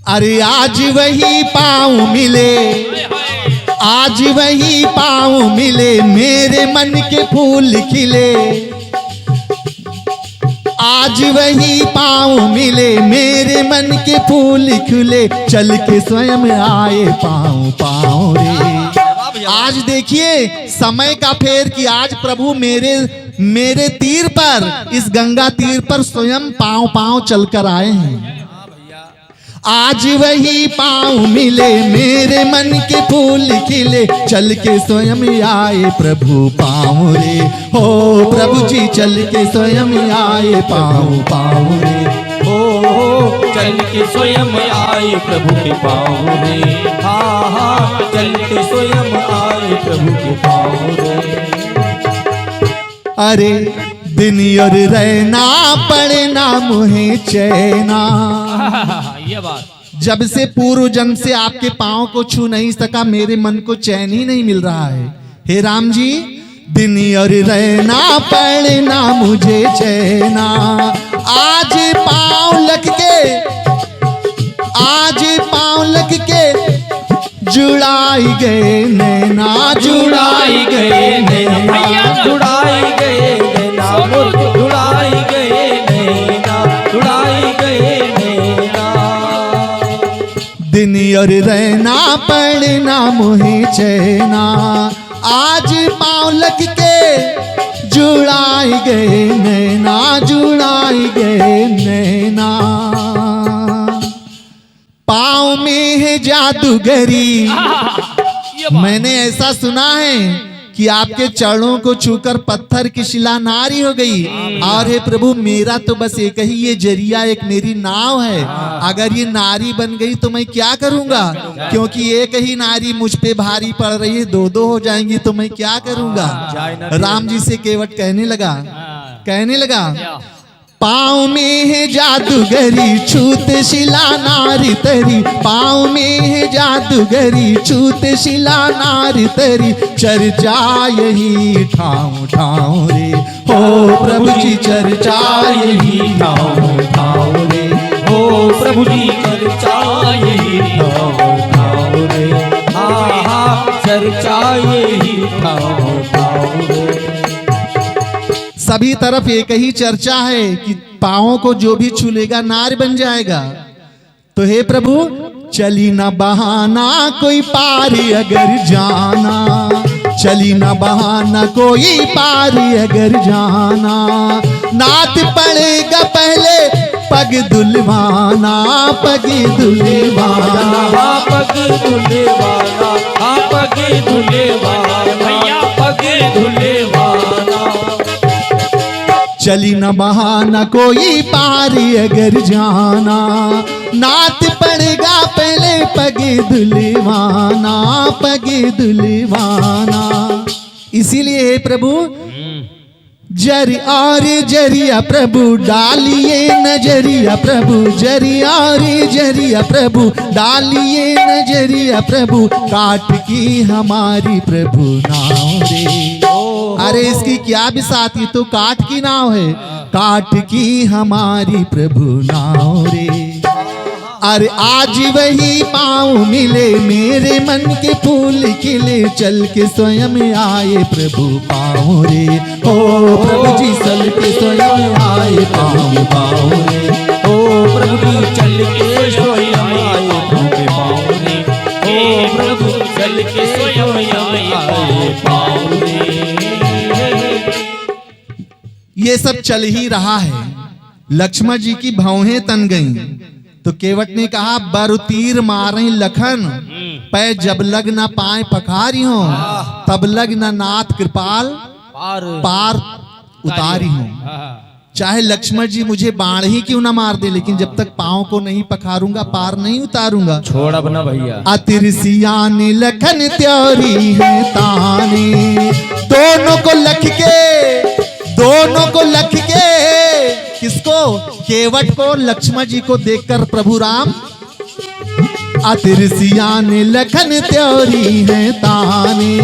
अरे आज वही पाँव मिले, आज वही पाँव मिले, मेरे मन के फूल खिले, आज वही पाँव मिले, मेरे मन के फूल खिले, चल के स्वयं आए पाँव रे। आज देखिए समय का फेर कि आज प्रभु मेरे तीर पर, इस गंगा तीर पर स्वयं पाँव चल कर आए हैं। आज वही पाँव मिले, मेरे मन के फूल खिले, चल के स्वयं आए प्रभु पाँव रे, हो प्रभु जी चल के स्वयं आए पाँव रे, हो चल के स्वयं आए प्रभु के पाँव रे, हाँ चल के स्वयं आए प्रभु के पाँव रे। अरे दिन और रहना पड़ना मुहे चैना, ये बात जब से पूर्व जन्म से आपके पाँव को छू नहीं सका, मेरे मन को चैन ही नहीं मिल रहा है। हे राम जी, दिन और रहना पड़ना मुझे चैना, आज पाँव लग के, आज पाँव लग के जुड़ाई गए नैना, जुड़ाई गए नैना, जुड़ाई गए नैना, जुड़ाई गए नैना, जुड़ाई गए नैना। दिन और रहना पड़ना मुहे चैना, आज पाँव लग के जुड़ाई गए नैना, जुड़ाई गए नैना। पाँव में है जादूगरी, मैंने ऐसा सुना है कि आपके चरणों को छूकर पत्थर की शिला नारी हो गई। और हे प्रभु, मेरा तो बस एक ही ये जरिया, एक मेरी नाव है, अगर ये नारी बन गई तो मैं क्या करूंगा, क्योंकि एक ही नारी मुझ पे भारी पड़ रही है, दो हो जाएंगी तो मैं क्या करूंगा। राम जी से केवट कहने लगा पाँव में है जादूगरी, छूत शिला नारी तरी, पाँव में है जादूगरी, छूत शिला नारी तरी, चर्चा यही ठाव रे, हो प्रभु जी चर्चा यही ठाव रे, हो प्रभु जी चर्चा यही ठाव रे, हाँ चर्चा यही ठाव रे। सभी तरफ एक ही चर्चा है कि पांवों को जो भी छूलेगा नार बन जाएगा। तो हे प्रभु चली न बहाना कोई पार अगर जाना, चली न बहाना कोई पार अगर जाना, नाथ पड़ेगा पहले पग दुलवाना, पग दुलवाना, पग धुलेवाना, पग धुलेवाना, भैया पग धुलेवाना। चली न बहाना कोई पार अगर जाना, नाथ पड़ेगा पहले पग दुलवाना, पग दुलवाना। इसीलिए हे प्रभु जर और जरिया प्रभु डालिए नजरिया प्रभु, जरिया और जरिया प्रभु डालिए नजरिया प्रभु, काट की हमारी प्रभु नाव रे। अरे इसकी क्या बिसात, ये तो काट की नाव है, काट की हमारी प्रभु नाव रे। अरे आज वही पाँव मिले मेरे मन के फूल खिले, चल के स्वयं आए प्रभु पाँव रे। ओ प्रभु जी चल के स्वयं आए पाँव पाँव रे, ओ प्रभु चल के स्वयं आए पाँव रे, ओ प्रभु चल के स्वयं आए पाँव रे। ये सब चल ही रहा है। लक्ष्मण जी की भौहें तन गईं तो केवट ने कहा बर तीर मारे लखन, पै जब लग न पाए पखारी हो, तब लग न नाथ कृपाल पार उतारी हो। चाहे लक्ष्मण जी मुझे बाण ही क्यों ना मार दे, लेकिन जब तक पांव को नहीं पखारूंगा पार नहीं उतारूंगा। छोड़ अपना भैया। अतिरसिया ने लखन त्योरी है ताने, दोनों को लख के, दोनों को लख के, किसको? केवट को, लक्ष्मण जी को देखकर प्रभु राम अतिरसिया ने लखन त्योरी है ताने,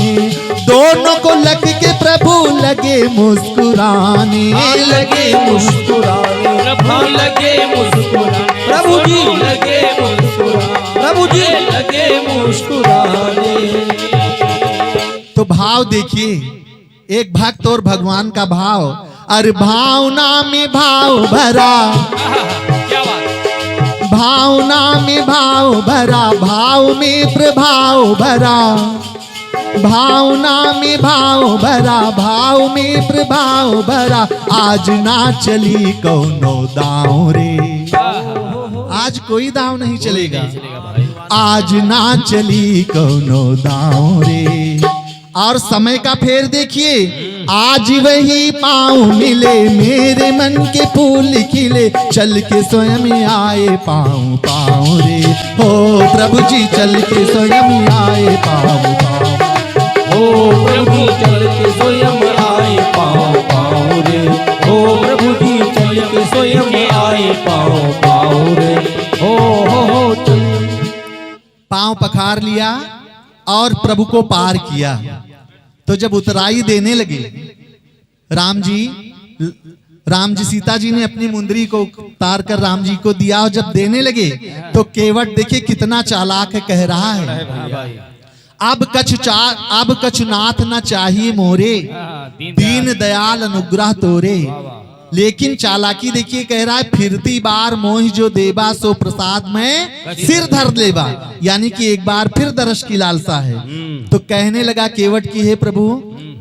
दोनों को लग के प्रभु लगे मुस्कुराने, लगे मुस्कुराने, प्रभु लगे मुस्कुराने, प्रभु जी लगे मुस्कुराने, प्रभु जी लगे मुस्कुराने। तो भाव देखिए, एक भक्त और भगवान का भाव, अरे भावना में भाव भरा, क्या बात, भावना में भाव भरा, भाव में प्रभाव भरा, भावना में भाव भरा, भाव में प्रभाव भरा, आज ना चली कौनो दांव रे। आज कोई दांव नहीं चलेगा, आज ना चली कौनो दांव रे। और समय का फेर देखिए, आज वही पाँव मिले मेरे मन के फूल खिले, चल के स्वयं आए पाँव पाँव रे। हो प्रभु जी चल के स्वयं आए पाँव पाँव, ओ प्रभु चल के स्वयं आए पाँव पाँव रे, ओ प्रभु जी चल के स्वयं आए पाँव पाँव रे। हो चल। पाँव पखार लिया और प्रभु को पार किया। तो जब उतराई देने लगे राम जी सीता जी ने अपनी मुंदरी को उतार कर राम जी को दिया, और जब देने लगे तो केवट देखिए कितना चालाक है, कह रहा है अब कछु नाथ न चाहिए मोरे, दीन दयाल अनुग्रह तोरे। लेकिन चालाकी देखिए, कह रहा है फिरती बार मोहि जो देबा सो प्रसाद में सिर धर लेबा, यानी कि एक बार फिर दर्श की लालसा है। तो कहने लगा केवट की, हे प्रभु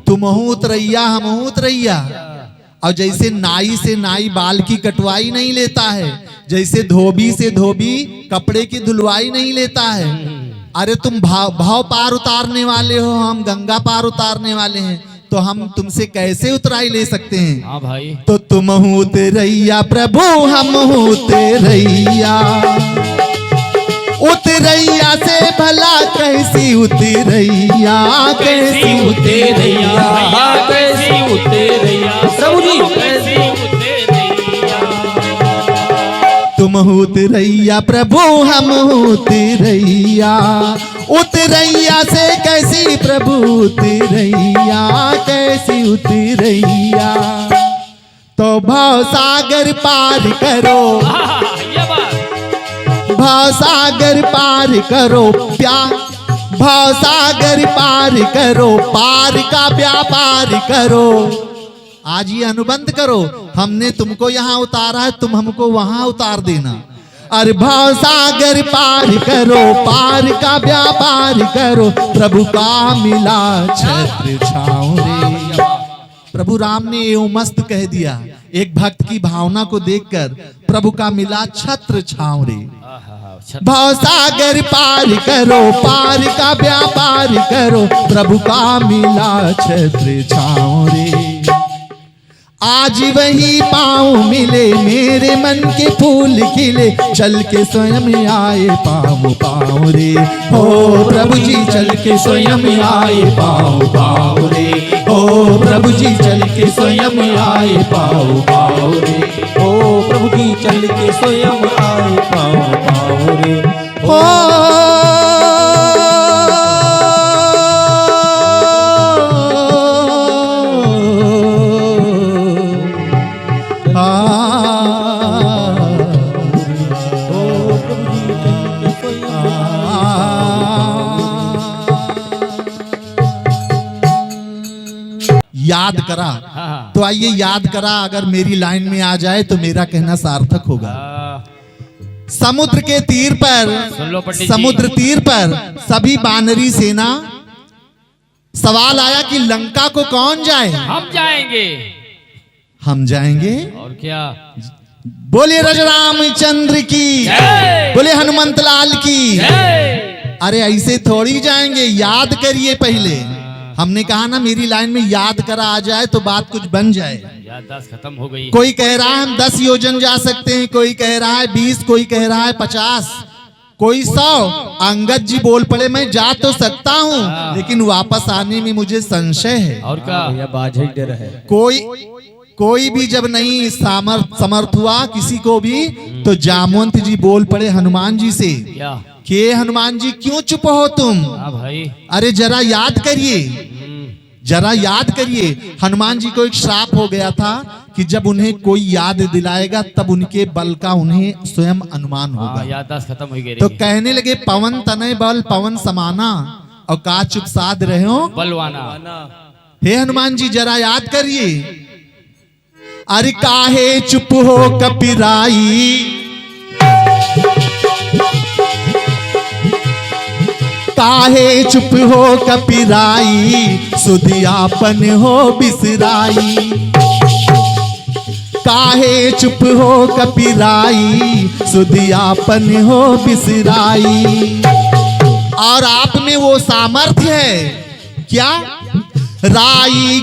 तुमहू उतरैया हमहू उतरैया। और जैसे नाई से नाई बाल की कटवाई नहीं लेता है, जैसे धोबी से धोबी कपड़े की धुलवाई नहीं लेता है, अरे तुम भाव पार उतारने वाले हो, हम गंगा पार उतारने वाले हैं, तो हम तुमसे कैसे उतराई ले सकते हैं? हाँ भाई। तो तुम उतरैया प्रभु हम उतरैया, उतरैया से भला कैसी उतरैया, कैसी उतरैया, कैसी उतरैया, प्रभु जी कैसी उतरैया। तुम उतरैया प्रभु हम उतरैया, उतरैया से कैसी प्रभु उतरैया, कैसी उतरैया। तो भाव सागर पार करो, भाव सागर पार करो, भाव सागर पार करो, पार का व्यापार करो। आज ये अनुबंध करो, हमने तुमको यहाँ उतारा है, तुम हमको वहां उतार देना। अरे भाव सागर पार करो, पार का व्यापार करो, प्रभु का मिला छत्र छाँव रे। प्रभु राम ने ये मस्त कह दिया, एक भक्त की भावना को देखकर, प्रभु का मिला छत्र छाँव रे। भाव सागर पार करो, पार का व्यापार करो, प्रभु का मिला छत्र छाँव रे। आज वही पाँव मिले, मेरे मन के फूल खिले, चल के स्वयं आए पाँव पाँव रे। हो प्रभु जी चल के स्वयं आए पाँव पाँव रे। हो प्रभु जी चल के स्वयं आए पाँव पाँव रे। ओ प्रभु जी चल के स्वयं आए पाँव पाँव रे। हो याद करा, तो आइए याद करा, अगर मेरी लाइन में आ जाए तो मेरा कहना सार्थक होगा। समुद्र के तीर पर, समुद्र तीर पर सभी बानरी सेना, सवाल आया कि लंका को कौन जाए? हम जाएंगे। हम जाएंगे। और क्या? बोले रामचंद्र की, बोले हनुमंत लाल की। अरे ऐसे थोड़ी जाएंगे, याद करिए पहले। हमने कहा ना मेरी लाइन में याद करा आ जाए तो बात कुछ बन जाए। याददाश्त खत्म हो गई। कोई कह रहा है हम 10 योजन जा सकते हैं, कोई कह रहा है 20, कोई कह रहा है 50, कोई 100। अंगद जी बोल पड़े मैं जा तो सकता हूँ, लेकिन वापस आने में मुझे संशय है। और क्या? बाझे डर है। कोई भी जब नहीं समर्थ हुआ किसी को भी, तो जामवंत जी बोल पड़े हनुमान जी से कि हनुमान जी क्यों चुप हो तुम? भाई अरे जरा याद करिए, जरा याद करिए। हनुमान जी को एक श्राप हो गया था कि जब उन्हें कोई याद दिलाएगा तब उनके बल का उन्हें स्वयं अनुमान होगा। याददाश्त खत्म हो गई। तो कहने लगे पवन तनय बल पवन समाना, और का चुप साध रहे हो बलवाना। हे हनुमान जी जरा याद करिए। अरे काहे चुप हो कपिराई, काहे चुप हो कपिराई, सुधियापन हो बिसराई। काहे चुप हो कपिराई, सुधियापन हो बिसराई। और आप में वो सामर्थ्य है क्या? राई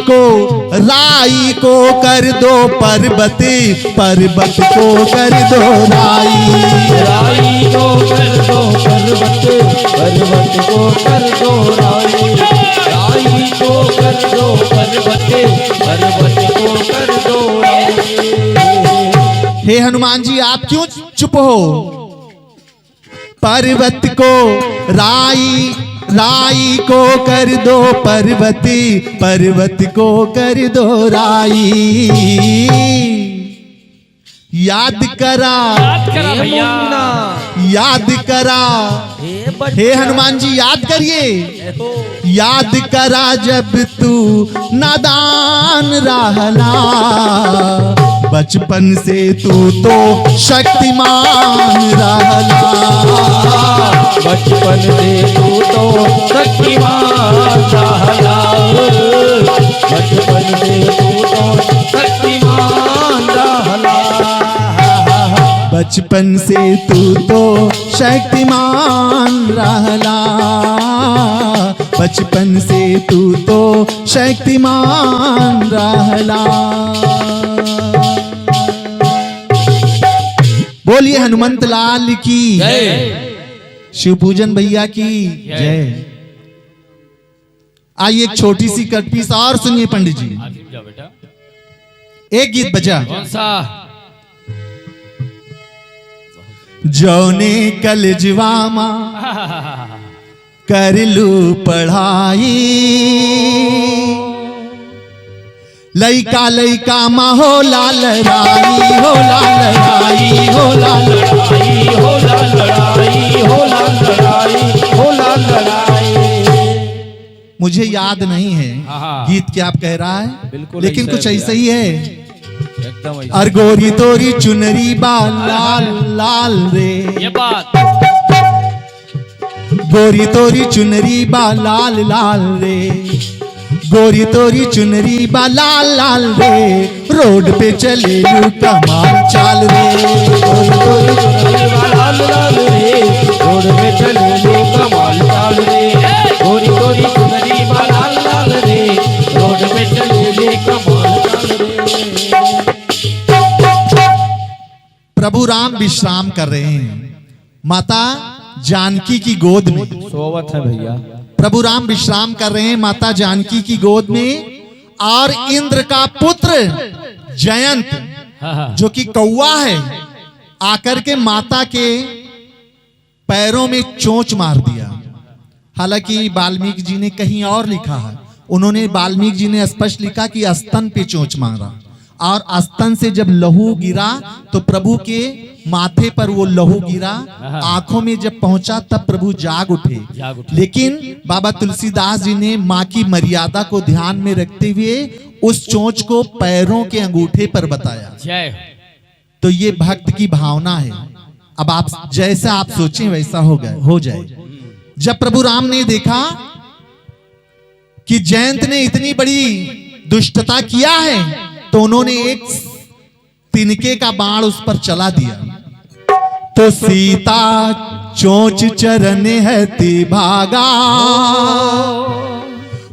को कर दो पर्वत, पर्वत को कर दो राई। राई को कर दो पर्वत, पर्वत को कर दो राई। राई को कर दो पर्वत, पर्वत को कर दो राई। हे हनुमान जी आप क्यों चुप हो? पर्वत को राई को कर दो पर्वती, पर्वत को कर दो राई। याद करा भैया, याद करा। हे हनुमान जी याद करिए। याद करा जब तू नादान रहला, बचपन से तू तो शक्तिमान रहला। बचपन से तू तो शक्तिमान रहला। बचपन से तू तो शक्तिमान रहला। बचपन से तू तो शक्तिमान रहला। बचपन से तू तो शक्तिमान रहला। बोलिए हनुमंत लाल की जय। शिव पूजन भैया की जय। आइए एक छोटी सी कट पीस और सुनिए पंडित जी। जाओ बेटा। एक गीत बजा। कौन सा? जौने कलजवामा कर लू पढ़ाई, लइका लइका मा होला लड़ाई, होला लड़ाई, होला लड़ाई, होला लड़ाई, होला लड़ाई, होला लड़ाई। मुझे याद नहीं है गीत क्या आप कह रहा है, बिल्कुल लेकिन ऐसा कुछ है ऐसा ही है। एकदम ऐसे। और गोरी तोरी चुनरी बा लाल लाल रे, ये बात गोरी तोरी चुनरी बा लाल लाल रे, गोरी तोरी चुनरी बा लाल लाल रे, रोड पे चले लू कमाल चाल रे, गोरी तोरी चुनरी बा लाल लाल रे, रोड में चले लो कमाल चाल रे, गोरी गोरी चुनरी बा लाल लाल रे, रोड में चले लो कमाल चाल रे। प्रभु राम विश्राम कर रहे हैं माता जानकी की गोद में। सोवत है भैया। प्रभु राम विश्राम कर रहे हैं माता जानकी की गोद में, और इंद्र का पुत्र जयंत जो कि कौवा है आकर के माता के पैरों में चोंच मार दिया। हालांकि वाल्मीकि जी ने कहीं और लिखा है, उन्होंने वाल्मीकि जी ने स्पष्ट लिखा कि स्तन पे चोंच मारा, और स्तन से जब लहू गिरा तो प्रभु के माथे पर वो लहू गिरा, आंखों में जब पहुंचा तब प्रभु जाग उठे। लेकिन बाबा तुलसीदास जी ने माँ की मर्यादा को ध्यान में रखते हुए उस चोंच को पैरों के अंगूठे पर बताया। जय तो ये भक्त की भावना है। अब आप जैसा आप सोचें वैसा हो जाए। जब प्रभु राम ने देखा कि जयंत ने इतनी बड़ी दुष्टता किया है, तो उन्होंने एक तिनके का बाण उस पर चला दिया। तो सीता चोंच चरण है ती भागा,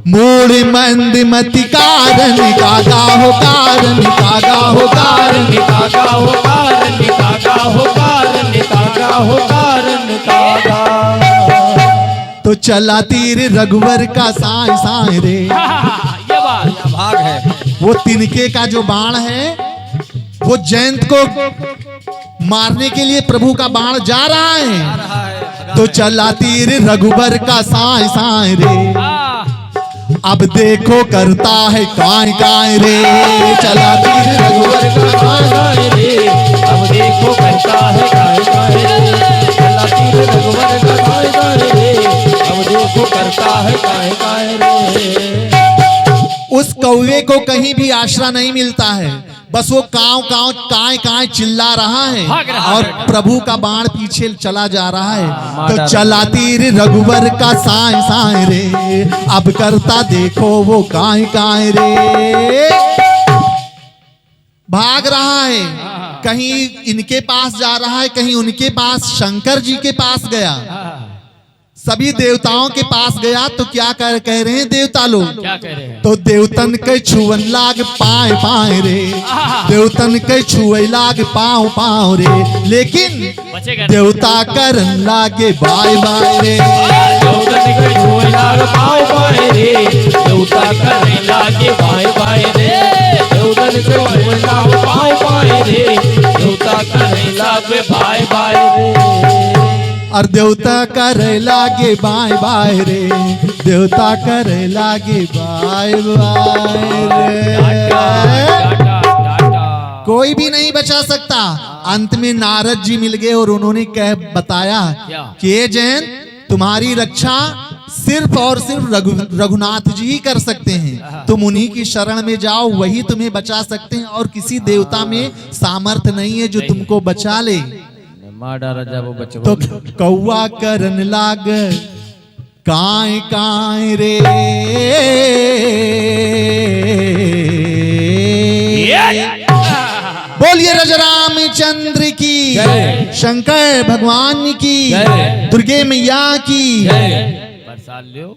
मूड मंद मति कारण कागा हो कारण कागा हो कारण कागा हो कारण कागा हो कारण कागा हो कारण कागा। तो चला तीर रघुवर का साय साय रे। ये बात भाग है। वो तिनके का जो बाण है वो जयंत को मारने के लिए प्रभु का बाण जा रहा है। तो चला तीर रघुवर का साय साय रे, अब देखो करता है काय काय रे। चला तीर रघुवर का साय साय रे, अब देखो करता है काय काय रे। चला तीर रघुवर का काय काय रे, अब देखो करता है काय काय रे। उस कौवे को कहीं भी आश्रय नहीं मिलता है, बस वो काव काव काय काय चिल्ला रहा है, और प्रभु का बाण पीछे चला जा रहा है। तो चला तीर रघुवर का साय साय रे, अब करता देखो वो काय काय रे। भाग रहा है, कहीं इनके पास जा रहा है, कहीं उनके पास शंकर जी के पास गया, सभी देवताओं के पास गया। तो क्या कह रहे हैं देवता लोग? क्या कह रहे हैं? तो देवतन के छुअन लाग पाए पाए रे, देवतन के छुए लाग पाँव पाँव रे, लेकिन देवता करन लागे बाय बाय रे। देवतन के छुए लाग पाँव पाए रे, देवता करन लागे बाय बाय रे। देवतन के छुए लाग पाँव पाए रे, देवता करन लागे बाय बाय रे। और देवता करे लागे बाय बाय रे, देवता करे लागे बाय बाय रे। कोई भी नहीं बचा सकता। अंत में नारद जी मिल गए और उन्होंने कह बताया कि ये जैन तुम्हारी रक्षा सिर्फ और सिर्फ रघुनाथ जी ही कर सकते हैं, तुम उन्हीं की शरण में जाओ, वही तुम्हें बचा सकते हैं, और किसी देवता में सामर्थ्य नहीं है जो तुमको बचा ले। तो कौवा करन लाग काय काय रे, बोलिए रामचंद्र की, शंकर भगवान की, दुर्गे मैया की। बरसात लियो।